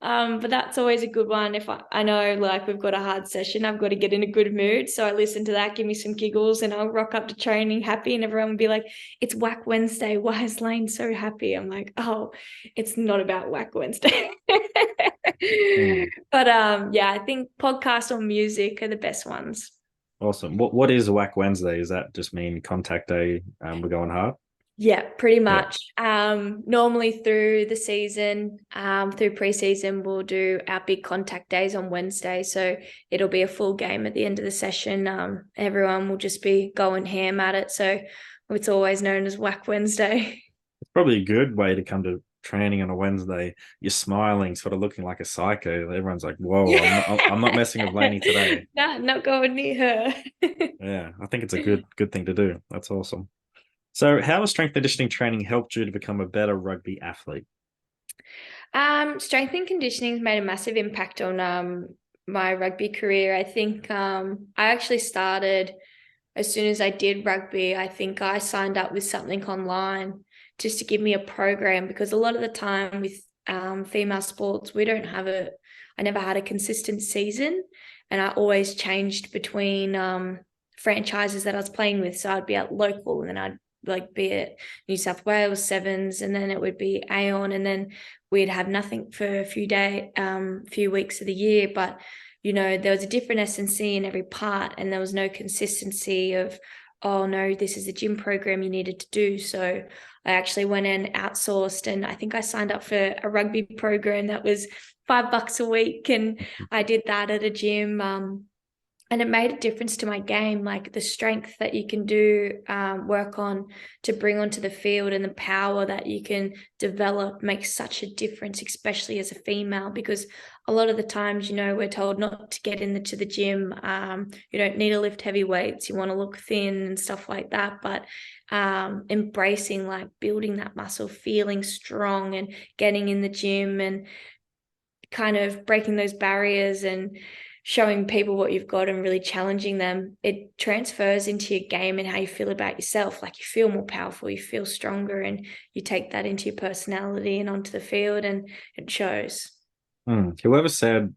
But that's always a good one. If I know like we've got a hard session, I've got to get in a good mood. So I listen to that, give me some giggles, and I'll rock up to training happy, and everyone will be like, it's Whack Wednesday. Why is Layne so happy? I'm like, oh, it's not about Whack Wednesday. But yeah, I think podcasts or music are the best ones. Awesome. What is Whack Wednesday? Does that just mean contact day? We're going hard? Yeah, pretty much. Yeah. Normally through the season, through preseason, we'll do our big contact days on Wednesday. So it'll be a full game at the end of the session. Everyone will just be going ham at it. So it's always known as Whack Wednesday. It's probably a good way to come to training on a Wednesday. You're smiling, sort of looking like a psycho. Everyone's like, whoa, I'm not messing with Layne today. Nah, not going near her. Yeah, I think it's a good thing to do. That's awesome. So how has strength and conditioning training helped you to become a better rugby athlete? Strength and conditioning has made a massive impact on my rugby career. I think I actually started as soon as I did rugby. I think I signed up with something online just to give me a program, because a lot of the time with female sports, we don't have I never had a consistent season, and I always changed between franchises that I was playing with. So I'd be at local, and then I'd like be at New South Wales Sevens, and then it would be Aon, and then we'd have nothing for a few weeks of the year. But there was a different SNC in every part, and there was no consistency of, oh no, this is a gym program you needed to do. So I actually went and outsourced, and I think I signed up for a rugby program that was $5 a week, and I did that at a gym. And it made a difference to my game, like the strength that you can do, work on to bring onto the field, and the power that you can develop makes such a difference, especially as a female, because a lot of the times, we're told not to get into the gym. You don't need to lift heavy weights. You want to look thin and stuff like that. But embracing, like building that muscle, feeling strong, and getting in the gym and kind of breaking those barriers and showing people what you've got and really challenging them, it transfers into your game and how you feel about yourself. Like you feel more powerful, you feel stronger, and you take that into your personality and onto the field, and it shows. Whoever said,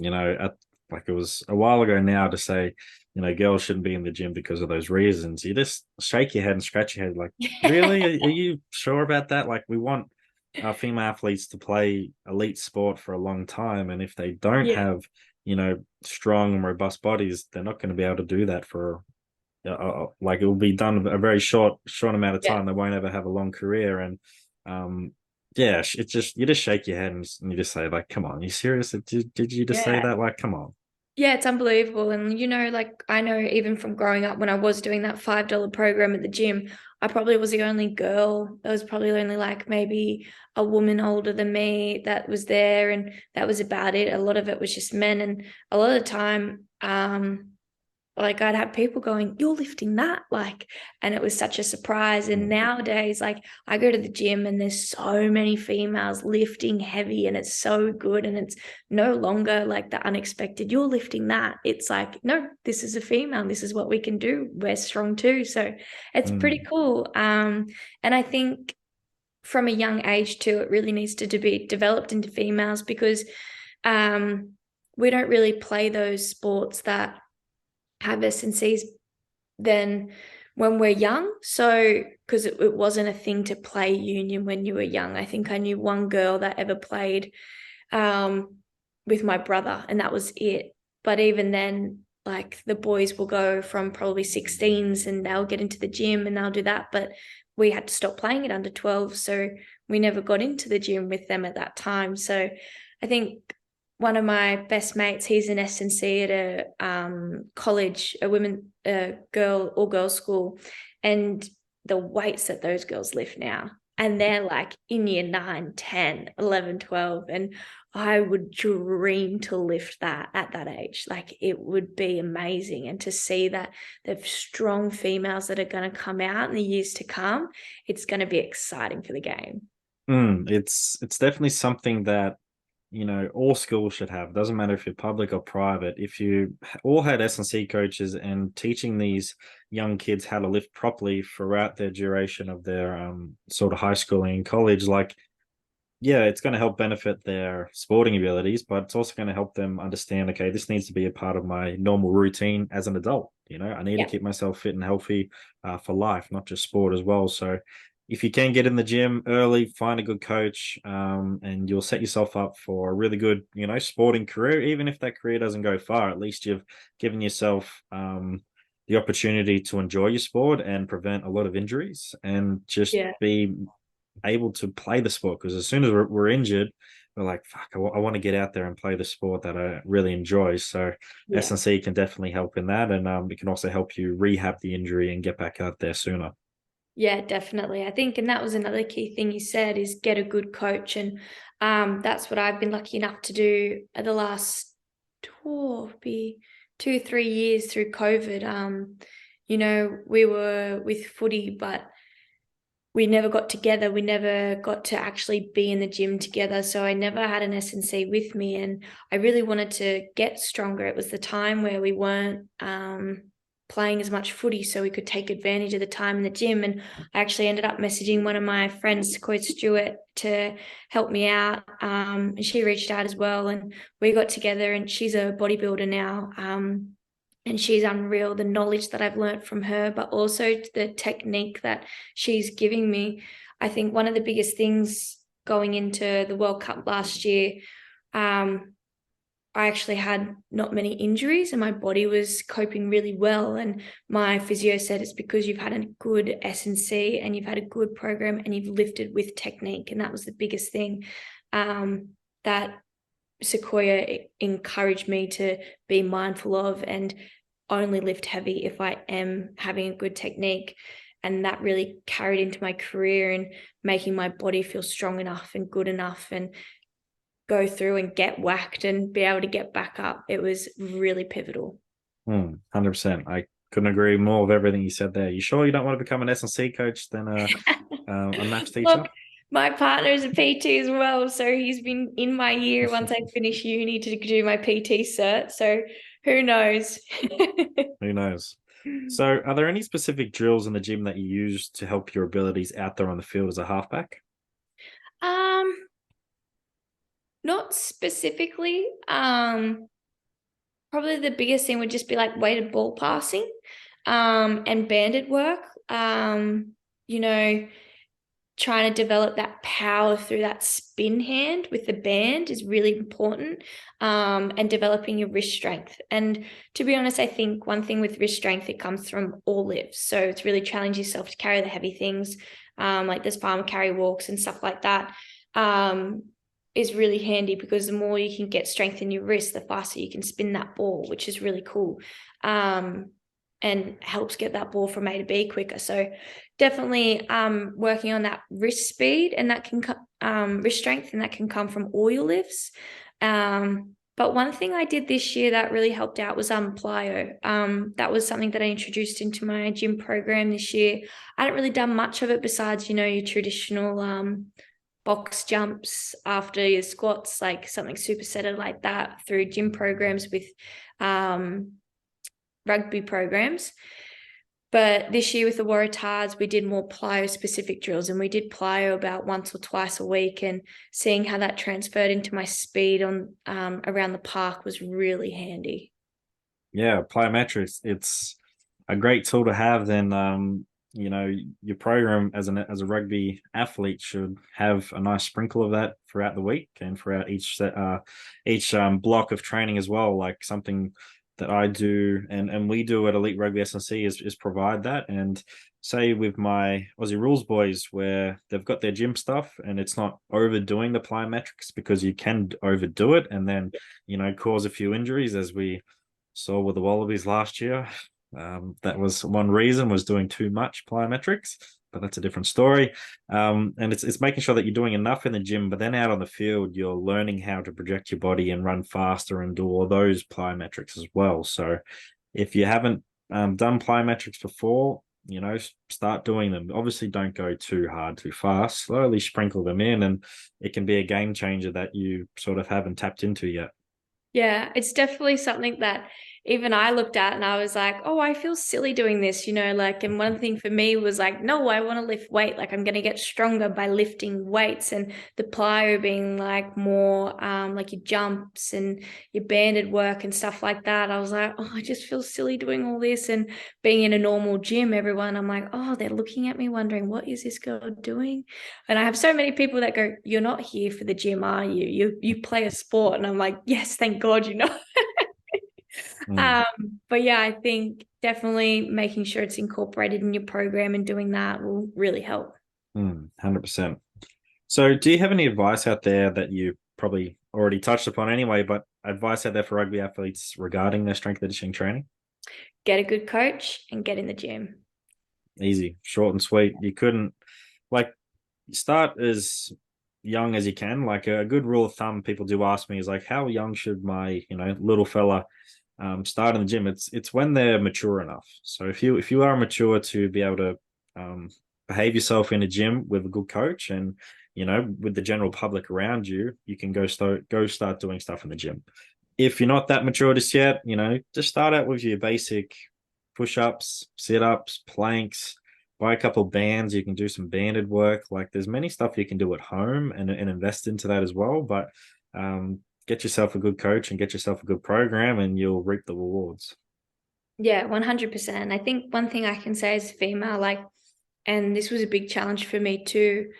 like it was a while ago now, to say, girls shouldn't be in the gym because of those reasons, you just shake your head and scratch your head like, really? Are you sure about that? Like, we want our female athletes to play elite sport for a long time, and if they don't have strong and robust bodies, they're not going to be able to do that for like it will be done a very short amount of time. They won't ever have a long career. And it's just, you just shake your head and you just say, like, come on, you serious? Did you just say that? Like, come on. Yeah, it's unbelievable. And, like I know even from growing up when I was doing that $5 program at the gym, I probably was the only girl. There was probably only like maybe a woman older than me that was there. And that was about it. A lot of it was just men. And a lot of the time, like I'd have people going, "You're lifting that," like, and it was such a surprise. And nowadays, like I go to the gym and there's so many females lifting heavy and it's so good. And it's no longer like the unexpected, "You're lifting that." It's like, no, this is a female. This is what we can do. We're strong too. So it's pretty cool. And I think from a young age too, it really needs to be developed into females because we don't really play those sports that have SNCs then when we're young. So, because it wasn't a thing to play union when you were young. I think I knew one girl that ever played with my brother, and that was it. But even then, like the boys will go from probably 16s and they'll get into the gym and they'll do that. But we had to stop playing at under 12. So we never got into the gym with them at that time. So I think one of my best mates, he's an SNC at a college, a girl or girls school, and the weights that those girls lift now, and they're like in year 9, 10, 11, 12, and I would dream to lift that at that age. Like it would be amazing. And to see that the strong females that are going to come out in the years to come, it's going to be exciting for the game. It's definitely something that all schools should have. It doesn't matter if you're public or private. If you all had S&C coaches and teaching these young kids how to lift properly throughout their duration of their sort of high schooling and college, like, yeah, it's going to help benefit their sporting abilities, but it's also going to help them understand, okay, this needs to be a part of my normal routine as an adult. I need to keep myself fit and healthy for life, not just sport as well. So if you can get in the gym early, find a good coach, and you'll set yourself up for a really good, sporting career. Even if that career doesn't go far, at least you've given yourself the opportunity to enjoy your sport and prevent a lot of injuries and just be able to play the sport. Because as soon as we're injured, we're like, fuck, I want to get out there and play the sport that I really enjoy. So S&C can definitely help in that, and it can also help you rehab the injury and get back out there sooner. Yeah, definitely. I think, and that was another key thing you said, is get a good coach. And that's what I've been lucky enough to do at the last 2-3 years through COVID. We were with footy, but we never got together. We never got to actually be in the gym together. So I never had an S&C with me, and I really wanted to get stronger. It was the time where we weren't playing as much footy, so we could take advantage of the time in the gym. And I actually ended up messaging one of my friends, Coy Stewart, to help me out. And she reached out as well, and we got together, and she's a bodybuilder now. And she's unreal, the knowledge that I've learned from her, but also the technique that she's giving me. I think one of the biggest things going into the World Cup last year, I actually had not many injuries and my body was coping really well. And my physio said it's because you've had a good S&C and you've had a good program and you've lifted with technique. And that was the biggest thing that Sequoia encouraged me to be mindful of, and only lift heavy if I am having a good technique. And that really carried into my career and making my body feel strong enough and good enough and go through and get whacked and be able to get back up. It was really pivotal. 100%. I couldn't agree more with everything you said there. You sure you don't want to become an S&C coach than a maths teacher? Look, my partner is a PT as well, so he's been in my year once I finish uni to do my PT cert. So who knows? Who knows? So are there any specific drills in the gym that you use to help your abilities out there on the field as a halfback? Not specifically. Probably the biggest thing would just be like weighted ball passing, and banded work. Trying to develop that power through that spin hand with the band is really important, and developing your wrist strength. And to be honest, I think one thing with wrist strength, it comes from all lifts. So it's really challenge yourself to carry the heavy things, like there's farmer carry walks and stuff like that. is really handy because the more you can get strength in your wrist, the faster you can spin that ball, which is really cool. And helps get that ball from A to B quicker. So definitely working on that wrist speed, and that can wrist strength, and that can come from all your lifts. But one thing I did this year that really helped out was plyo. That was something that I introduced into my gym program this year. I hadn't really done much of it besides, your traditional box jumps after your squats, like something supersetted like that through gym programs with rugby programs. But this year with the Waratahs, we did more plyo specific drills, and we did plyo about once or twice a week, and seeing how that transferred into my speed on around the park was really handy. Yeah, plyometrics, it's a great tool to have. Then your program as a rugby athlete should have a nice sprinkle of that throughout the week and throughout each block of training as well. Like something that I do and we do at Elite Rugby SandC is provide that. And say with my Aussie Rules boys, where they've got their gym stuff and it's not overdoing the plyometrics, because you can overdo it and then cause a few injuries, as we saw with the Wallabies last year. That was one reason, was doing too much plyometrics, but that's a different story. And it's making sure that you're doing enough in the gym, but then out on the field, you're learning how to project your body and run faster and do all those plyometrics as well. So if you haven't done plyometrics before, start doing them. Obviously, don't go too hard, too fast. Slowly sprinkle them in, and it can be a game changer that you sort of haven't tapped into yet. Yeah, it's definitely something that even I looked at and I was like, oh, I feel silly doing this, and one thing for me was like, no, I want to lift weight. Like I'm going to get stronger by lifting weights, and the plyo being like more like your jumps and your banded work and stuff like that. I was like, oh, I just feel silly doing all this, and being in a normal gym, I'm like, oh, they're looking at me wondering, what is this girl doing? And I have so many people that go, you're not here for the gym, are you? You play a sport. And I'm like, yes, thank God, But yeah, I think definitely making sure it's incorporated in your program and doing that will really help. 100%. So do you have any advice out there that you probably already touched upon anyway, but advice out there for rugby athletes regarding their strength conditioning training? Get a good coach and get in the gym. Easy, short and sweet. You couldn't start as young as you can. Like a good rule of thumb people do ask me is like, how young should my little fella start in the gym? It's when they're mature enough. So if you are mature to be able to behave yourself in a gym with a good coach, and with the general public around you, you can go start doing stuff in the gym. If you're not that mature just yet, just start out with your basic push-ups, sit-ups, planks. Buy a couple of bands. You can do some banded work. Like there's many stuff you can do at home and invest into that as well. But get yourself a good coach and get yourself a good program, and you'll reap the rewards. Yeah, 100%. I think one thing I can say as a female, and this was a big challenge for me too.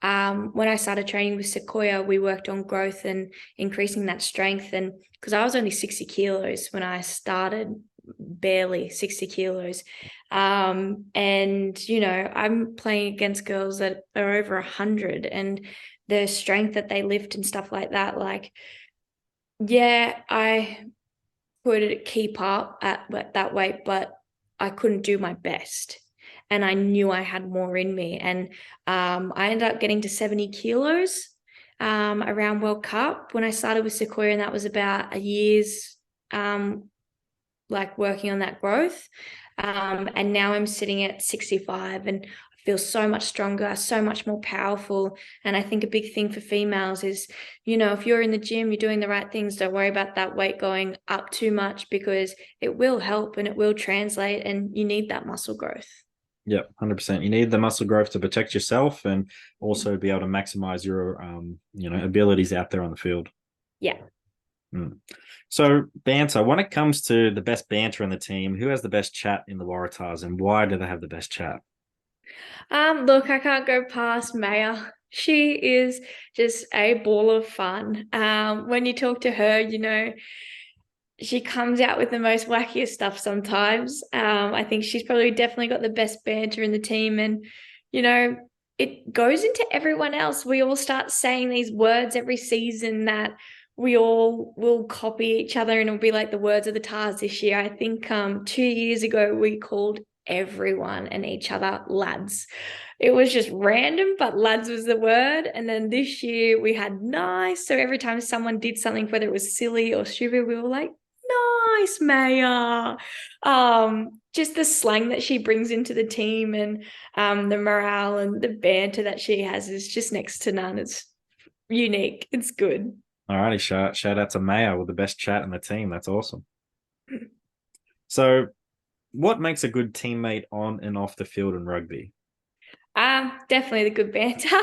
When I started training with Sequoia, we worked on growth and increasing that strength. And because I was only 60 kilos when I started, barely 60 kilos. And, I'm playing against girls that are over 100, and the strength that they lift and stuff like that. Like, yeah, I could keep up at that weight, but I couldn't do my best. And I knew I had more in me. And I ended up getting to 70 kilos around World Cup when I started with Sequoia, and that was about a year's working on that growth. And now I'm sitting at 65 and I feel so much stronger, so much more powerful. And I think a big thing for females is, if you're in the gym, you're doing the right things, don't worry about that weight going up too much, because it will help and it will translate, and you need that muscle growth. Yeah, 100%. You need the muscle growth to protect yourself and also be able to maximize your, abilities out there on the field. Yeah. So, banter, when it comes to the best banter in the team, who has the best chat in the Waratahs, and why do they have the best chat? Look, I can't go past Maya. She is just a ball of fun. When you talk to her, she comes out with the most wackiest stuff sometimes. I think she's probably definitely got the best banter in the team. And, it goes into everyone else. We all start saying these words every season that we all will copy each other, and it'll be like the words of the Tars this year. I think 2 years ago we called everyone and each other lads. It was just random, but lads was the word. And then this year we had nice. So every time someone did something, whether it was silly or stupid, we were like, nice, Maya. Just the slang that she brings into the team, and the morale and the banter that she has is just next to none. It's unique. It's good. All righty, shout out to Maya with the best chat in the team. That's awesome. So, what makes a good teammate on and off the field in rugby? Definitely the good banter.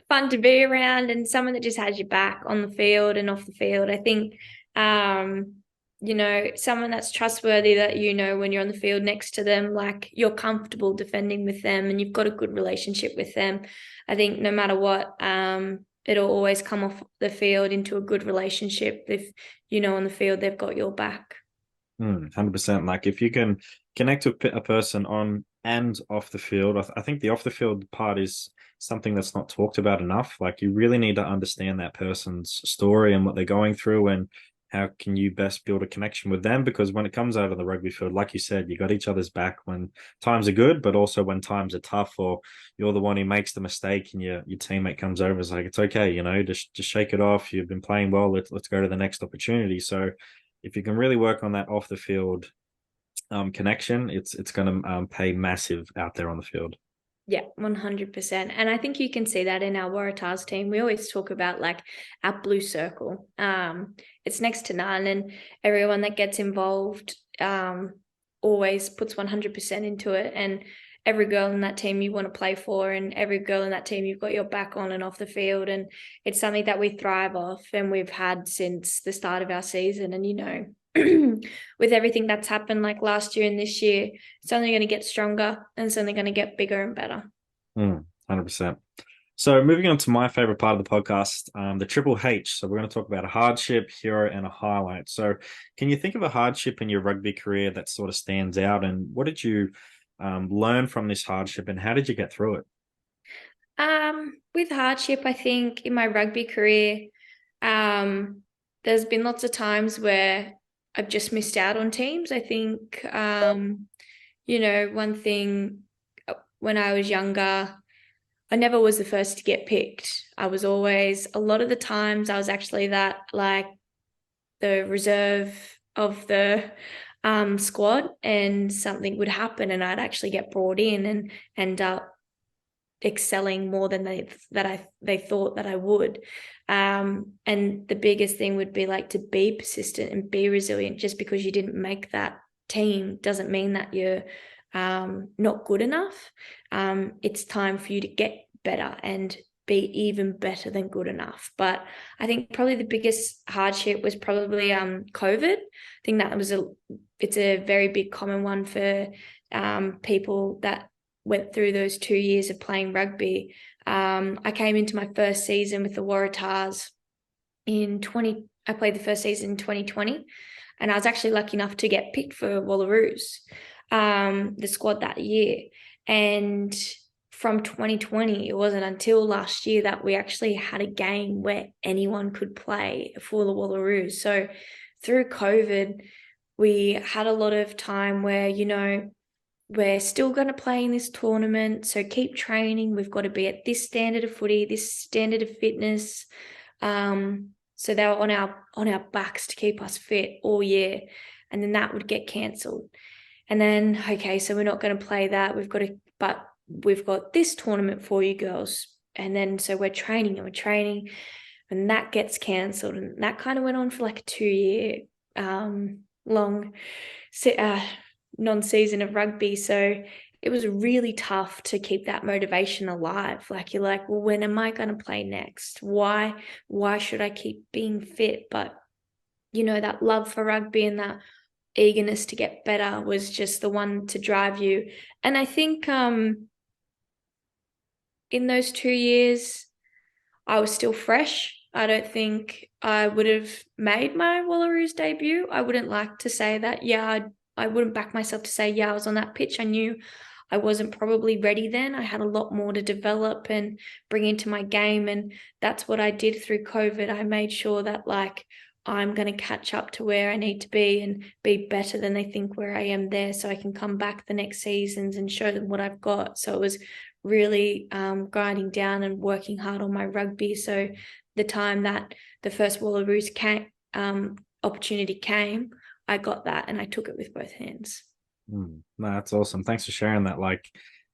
Fun to be around, and someone that just has your back on the field and off the field. I think, someone that's trustworthy, that when you're on the field next to them, like you're comfortable defending with them and you've got a good relationship with them. I think no matter what, it'll always come off the field into a good relationship if, on the field they've got your back. 100%. Like if you can connect with a person on and off the field, I think the off the field part is something that's not talked about enough. Like you really need to understand that person's story and what they're going through, and how can you best build a connection with them? Because when it comes out of the rugby field, like you said, you got each other's back when times are good, but also when times are tough, or you're the one who makes the mistake and your teammate comes over and is like, it's okay, just shake it off. You've been playing well. Let's go to the next opportunity. So if you can really work on that off the field connection, it's going to pay massive out there on the field. Yeah, 100%. And I think you can see that in our Waratahs team. We always talk about like our blue circle. It's next to none, and everyone that gets involved always puts 100% into it. And every girl in that team you want to play for, and every girl in that team you've got your back on and off the field. And it's something that we thrive off and we've had since the start of our season. And with everything that's happened like last year and this year, it's only going to get stronger and it's only going to get bigger and better. 100%. So moving on to my favorite part of the podcast, the Triple H. So we're going to talk about a hardship, hero, and a highlight. So can you think of a hardship in your rugby career that sort of stands out, and what did you learn from this hardship, and how did you get through it? With hardship, I think in my rugby career, there's been lots of times where I've just missed out on teams. I think, one thing when I was younger, I never was the first to get picked. I was always, a lot of the times I was actually that like the reserve of the squad, and something would happen and I'd actually get brought in and end up excelling more than they thought that I would. And the biggest thing would be like to be persistent and be resilient. Just because you didn't make that team doesn't mean that you're not good enough. It's time for you to get better and be even better than good enough. But I think probably the biggest hardship was probably COVID. I think that it's a very big common one for people that went through those 2 years of playing rugby. I came into my first season with the Waratahs I played the first season in 2020, and I was actually lucky enough to get picked for Wallaroos, the squad that year. And from 2020, it wasn't until last year that we actually had a game where anyone could play for the Wallaroos. So through COVID, we had a lot of time where, we're still going to play in this tournament, so keep training. We've got to be at this standard of footy, this standard of fitness. So they were on our backs to keep us fit all year, and then that would get cancelled. And then, okay, so we're not going to play that. But we've got this tournament for you girls. And then so we're training, and that gets cancelled, and that kind of went on for like a 2-year long non-season of rugby. So it was really tough to keep that motivation alive. Like you're like, well, when am I going to play next? Why should I keep being fit? But that love for rugby and that eagerness to get better was just the one to drive you. And I think in those 2 years I was still fresh. I don't think I would have made my Wallaroos debut. I wouldn't like to say that, I wouldn't back myself to say, I was on that pitch. I knew I wasn't probably ready then. I had a lot more to develop and bring into my game. And that's what I did through COVID. I made sure that like I'm going to catch up to where I need to be and be better than they think where I am there, so I can come back the next seasons and show them what I've got. So it was really grinding down and working hard on my rugby. So the time that the first Wallaroos opportunity came, I got that and I took it with both hands. No, that's awesome. Thanks for sharing that. Like,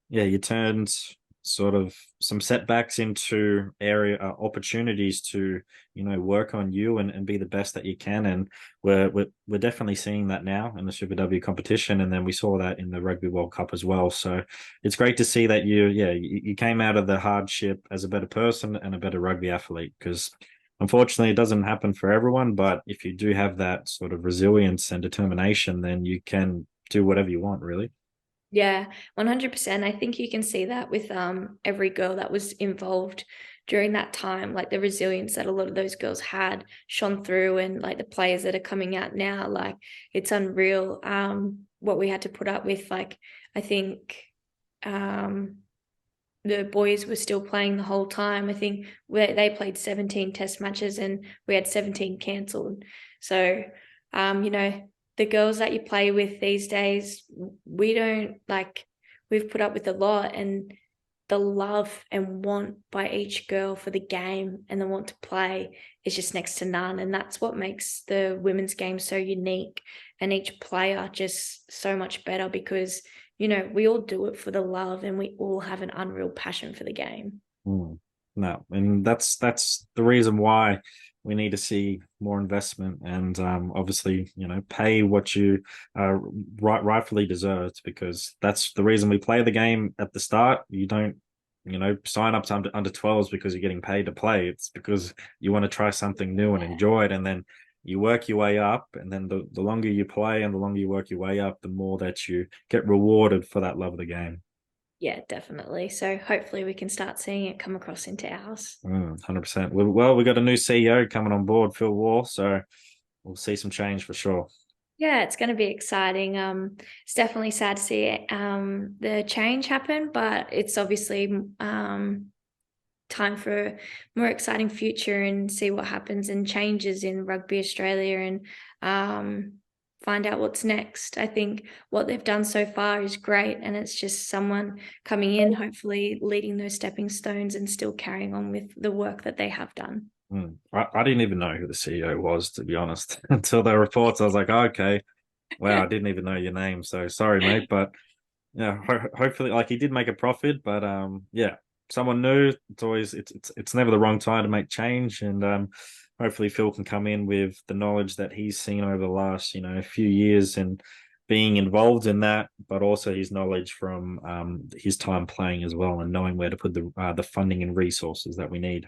yeah, you turned sort of some setbacks into area opportunities to, work on you and be the best that you can. And we're definitely seeing that now in the Super W competition, and then we saw that in the Rugby World Cup as well. So it's great to see that you came out of the hardship as a better person and a better rugby athlete, because unfortunately it doesn't happen for everyone. But if you do have that sort of resilience and determination, then you can do whatever you want, really. Yeah, 100%. I think you can see that with every girl that was involved during that time, like the resilience that a lot of those girls had shone through, and like the players that are coming out now, like it's unreal what we had to put up with. Like I think the boys were still playing the whole time. I think they played 17 test matches and we had 17 cancelled. So, the girls that you play with these days, we've put up with a lot, and the love and want by each girl for the game and the want to play is just next to none. And that's what makes the women's game so unique, and each player just so much better, because we all do it for the love and we all have an unreal passion for the game. No, and that's the reason why we need to see more investment and obviously, pay what you rightfully deserved, because that's the reason we play the game at the start. You don't, sign up to under 12s because you're getting paid to play. It's because you want to try something new and enjoy it. And then you work your way up. And then the longer you play and the longer you work your way up, the more that you get rewarded for that love of the game. Yeah, definitely. So hopefully we can start seeing it come across into ours. 100%. Well, we got a new CEO coming on board, Phil Wall, so we'll see some change for sure. Yeah, it's going to be exciting. It's definitely sad to see the change happen, but it's obviously time for a more exciting future and see what happens and changes in Rugby Australia, and find out what's next. I think what they've done so far is great, and it's just someone coming in, hopefully leading those stepping stones and still carrying on with the work that they have done. I didn't even know who the CEO was, to be honest, until the reports. I was like, oh, okay, wow, I didn't even know your name. So sorry, mate. But yeah, hopefully, like, he did make a profit. But yeah, someone new. It's never the wrong time to make change, and hopefully Phil can come in with the knowledge that he's seen over the last few years and being involved in that, but also his knowledge from his time playing as well, and knowing where to put the funding and resources that we need.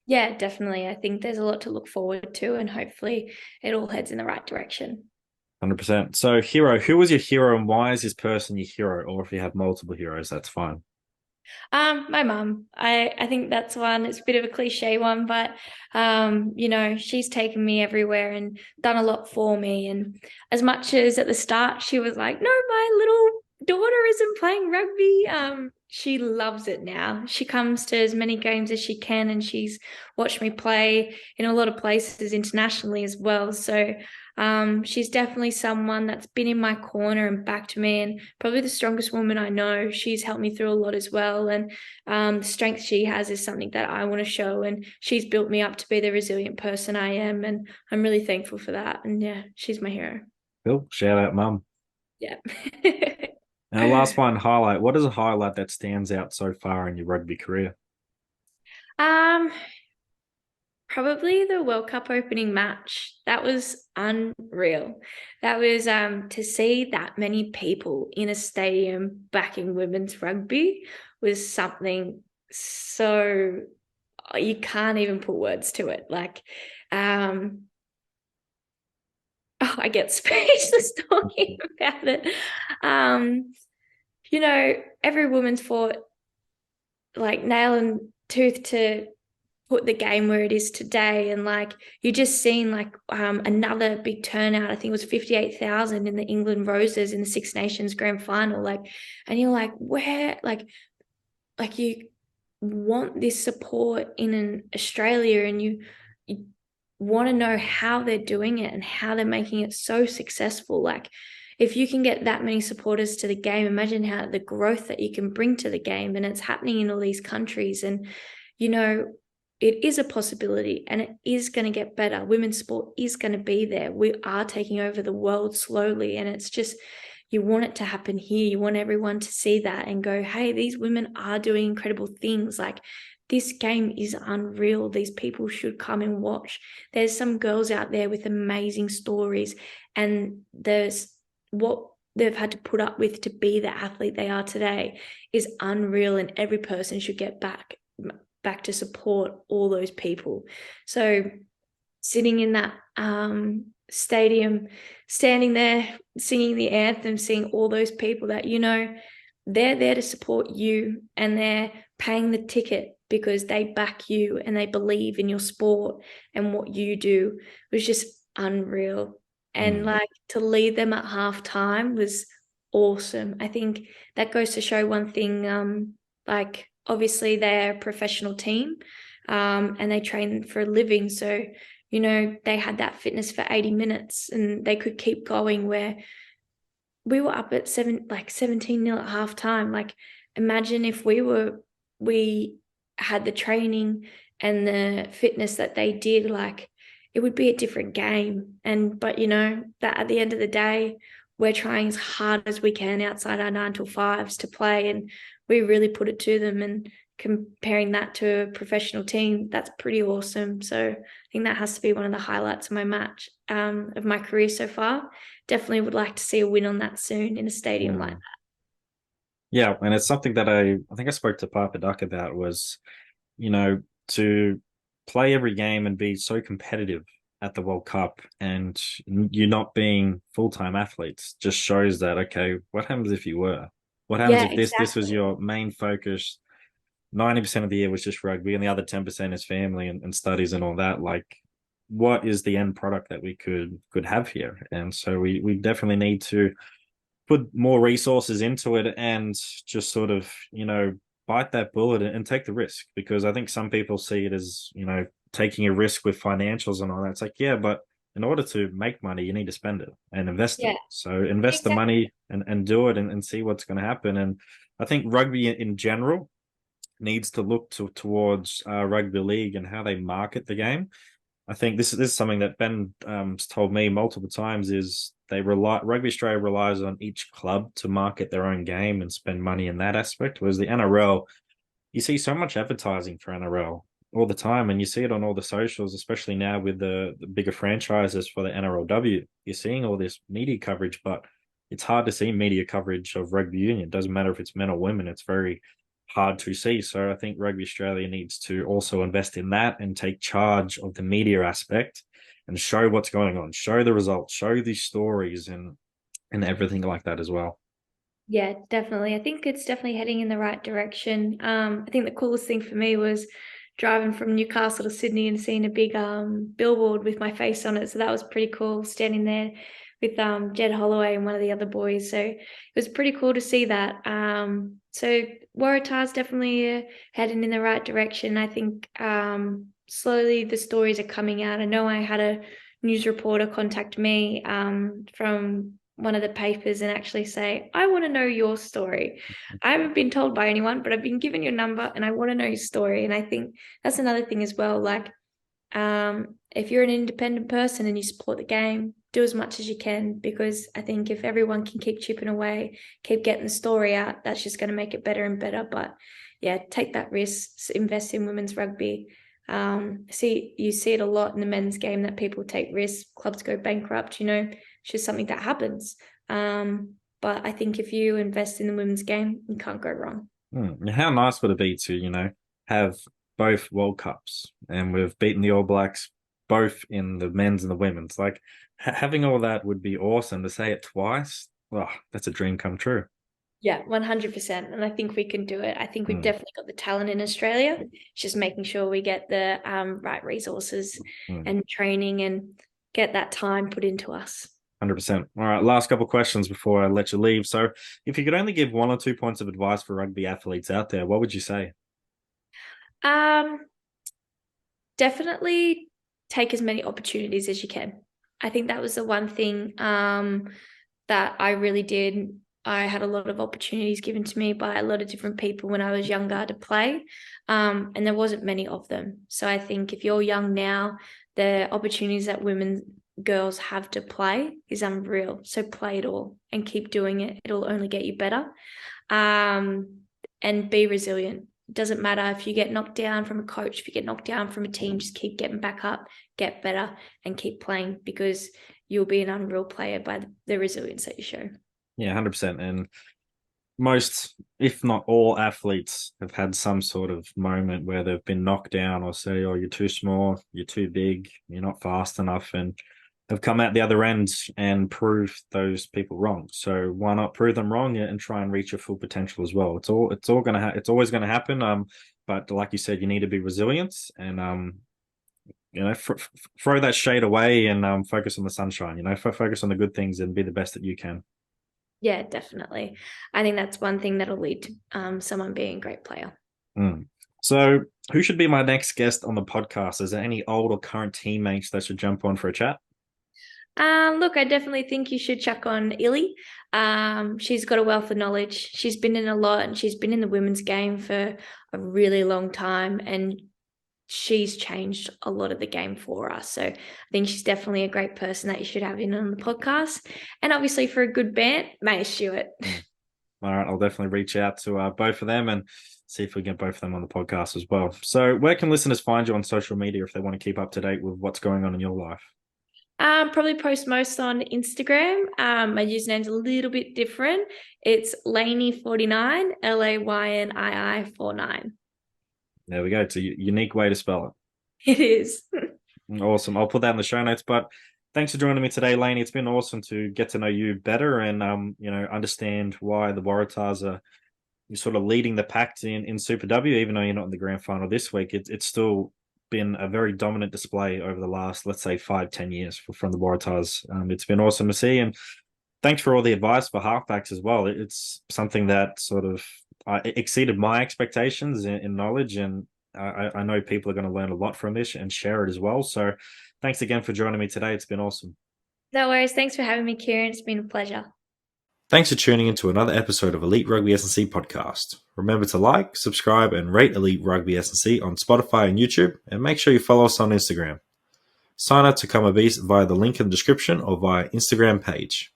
Yeah, definitely. I think there's a lot to look forward to, and hopefully it all heads in the right direction. 100%. So, hero, who was your hero and why is this person your hero? Or if you have multiple heroes, that's fine. My mum. I think that's one. It's a bit of a cliche one, but she's taken me everywhere and done a lot for me. And as much as at the start she was like, "No, my little daughter isn't playing rugby," she loves it now. She comes to as many games as she can, and she's watched me play in a lot of places internationally as well. So she's definitely someone that's been in my corner and backed me, and probably the strongest woman I know. She's helped me through a lot as well, and the strength she has is something that I want to show, and she's built me up to be the resilient person I am, and I'm really thankful for that. And yeah, she's my hero. Cool. Shout out, mum. Yeah. And the last one, highlight. What is a highlight that stands out so far in your rugby career? Probably the World Cup opening match. That was unreal. That was to see that many people in a stadium backing women's rugby was something so you can't even put words to it. Like I get speechless talking about it. Every woman's fought like nail and tooth to put the game where it is today. And like you just seen like another big turnout. I think it was 58,000 in the England Roses in the Six Nations Grand Final. Like, and you're like, where like you want this support in Australia, and you want to know how they're doing it and how they're making it so successful. Like if you can get that many supporters to the game, imagine how the growth that you can bring to the game. And it's happening in all these countries. And, you know, it is a possibility, and it is going to get better. Women's sport is going to be there. We are taking over the world slowly. And it's just, you want it to happen here. You want everyone to see that and go, hey, these women are doing incredible things. Like this game is unreal. These people should come and watch. There's some girls out there with amazing stories, and there's what they've had to put up with to be the athlete they are today is unreal, and every person should get back to support all those people. So sitting in that stadium, standing there, singing the anthem, seeing all those people that, you know, they're there to support you, and they're paying the ticket because they back you and they believe in your sport and what you do, was just unreal. And like to lead them at halftime was awesome. I think that goes to show one thing, like obviously they're a professional team, and they train for a living. So, you know, they had that fitness for 80 minutes and they could keep going, where we were up at 17-0 at halftime. Like imagine if we had the training and the fitness that they did, like it would be a different game. But you know, that at the end of the day, we're trying as hard as we can outside our 9 to 5s to play, and we really put it to them. And comparing that to a professional team, that's pretty awesome. So I think that has to be one of the highlights of my match, of my career so far. Definitely would like to see a win on that soon in a stadium like that. Yeah, and it's something that I think I spoke to Papa Duck about, was, you know, to play every game and be so competitive at the World Cup, and you not being full-time athletes just shows that, okay, what happens if you were? What happens if this was your main focus? 90% of the year was just rugby, and the other 10% is family and studies and all that. Like, what is the end product that we could have here? And so we definitely need to put more resources into it and just sort of, you know, bite that bullet and take the risk. Because I think some people see it as, you know, taking a risk with financials and all that. It's like, yeah, but in order to make money, you need to spend it and invest it. So invest the money and do it and see what's going to happen. And I think rugby in general needs to look towards rugby league and how they market the game. I think this is something that Ben has told me multiple times, is Rugby Australia relies on each club to market their own game and spend money in that aspect. Whereas the NRL, you see so much advertising for NRL all the time, and you see it on all the socials, especially now with the bigger franchises for the NRLW. You're seeing all this media coverage, but it's hard to see media coverage of rugby union. It doesn't matter if it's men or women. It's very hard to see. So I think Rugby Australia needs to also invest in that and take charge of the media aspect and show what's going on, show the results, show these stories and everything like that as well. Yeah, definitely. I think it's definitely heading in the right direction. I think the coolest thing for me was driving from Newcastle to Sydney and seeing a big billboard with my face on it. So that was pretty cool, standing there with Jed Holloway and one of the other boys. So it was pretty cool to see that. So Waratahs definitely heading in the right direction. I think slowly the stories are coming out. I know I had a news reporter contact me from one of the papers and actually say, I want to know your story. I haven't been told by anyone, but I've been given your number and I want to know your story. And I think that's another thing as well. Like, if you're an independent person and you support the game, do as much as you can, because I think if everyone can keep chipping away, keep getting the story out, that's just going to make it better and better. But yeah, take that risk, invest in women's rugby. You see it a lot in the men's game that people take risks, clubs go bankrupt, you know, it's just something that happens. But I think if you invest in the women's game, you can't go wrong. How nice would it be to, you know, have both World Cups, and we've beaten the All Blacks both in the men's and the women's. Like, having all that would be awesome. To say it twice, oh, that's a dream come true. Yeah, 100%. And I think we can do it. I think we've definitely got the talent in Australia. It's just making sure we get the right resources and training and get that time put into us. 100%. All right, last couple of questions before I let you leave. So if you could only give 1 or 2 points of advice for rugby athletes out there, what would you say? Definitely take as many opportunities as you can. I think that was the one thing that I really did. I had a lot of opportunities given to me by a lot of different people when I was younger to play, and there wasn't many of them. So I think if you're young now, the opportunities that girls have to play is unreal. So play it all and keep doing it. It'll only get you better. And be resilient. It doesn't matter if you get knocked down from a coach, if you get knocked down from a team, just keep getting back up, get better, and keep playing, because you'll be an unreal player by the resilience that you show. Yeah, 100%. And most, if not all, athletes have had some sort of moment where they've been knocked down or say, oh, you're too small, you're too big, you're not fast enough, and have come out the other end and prove those people wrong. So why not prove them wrong and try and reach your full potential as well? It's always going to happen. But like you said, you need to be resilient and throw that shade away and focus on the sunshine. Focus on the good things and be the best that you can. Yeah, definitely. I think that's one thing that'll lead to someone being a great player. So who should be my next guest on the podcast? Is there any old or current teammates that should jump on for a chat? Look, I definitely think you should chuck on Illy. She's got a wealth of knowledge. She's been in a lot, and she's been in the women's game for a really long time, and she's changed a lot of the game for us. So I think she's definitely a great person that you should have in on the podcast. And obviously for a good band, May Stewart. All right, I'll definitely reach out to both of them and see if we get both of them on the podcast as well. So where can listeners find you on social media if they want to keep up to date with what's going on in your life? Probably post most on Instagram. My username's a little bit different. It's Layne49, LAYNII49. There we go. It's a unique way to spell it. It is. Awesome. I'll put that in the show notes. But thanks for joining me today, Layne. It's been awesome to get to know you better and understand why the Waratahs are sort of leading the pack in Super W, even though you're not in the grand final this week. It's still been a very dominant display over the last, let's say, 5-10 years from the Waratahs. It's been awesome to see, and thanks for all the advice for halfbacks as well. It's something that sort of exceeded my expectations in knowledge, and I know people are going to learn a lot from this and share it as well. So thanks again for joining me today. It's been awesome. No worries. Thanks for having me, Kieran. It's been a pleasure. Thanks for tuning into another episode of Elite Rugby SandC podcast. Remember to like, subscribe, and rate Elite Rugby SandC on Spotify and YouTube, and make sure you follow us on Instagram. Sign up to become a beast via the link in the description or via Instagram page.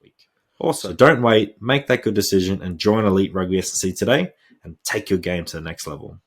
Also, don't wait, make that good decision and join Elite Rugby SandC today and take your game to the next level.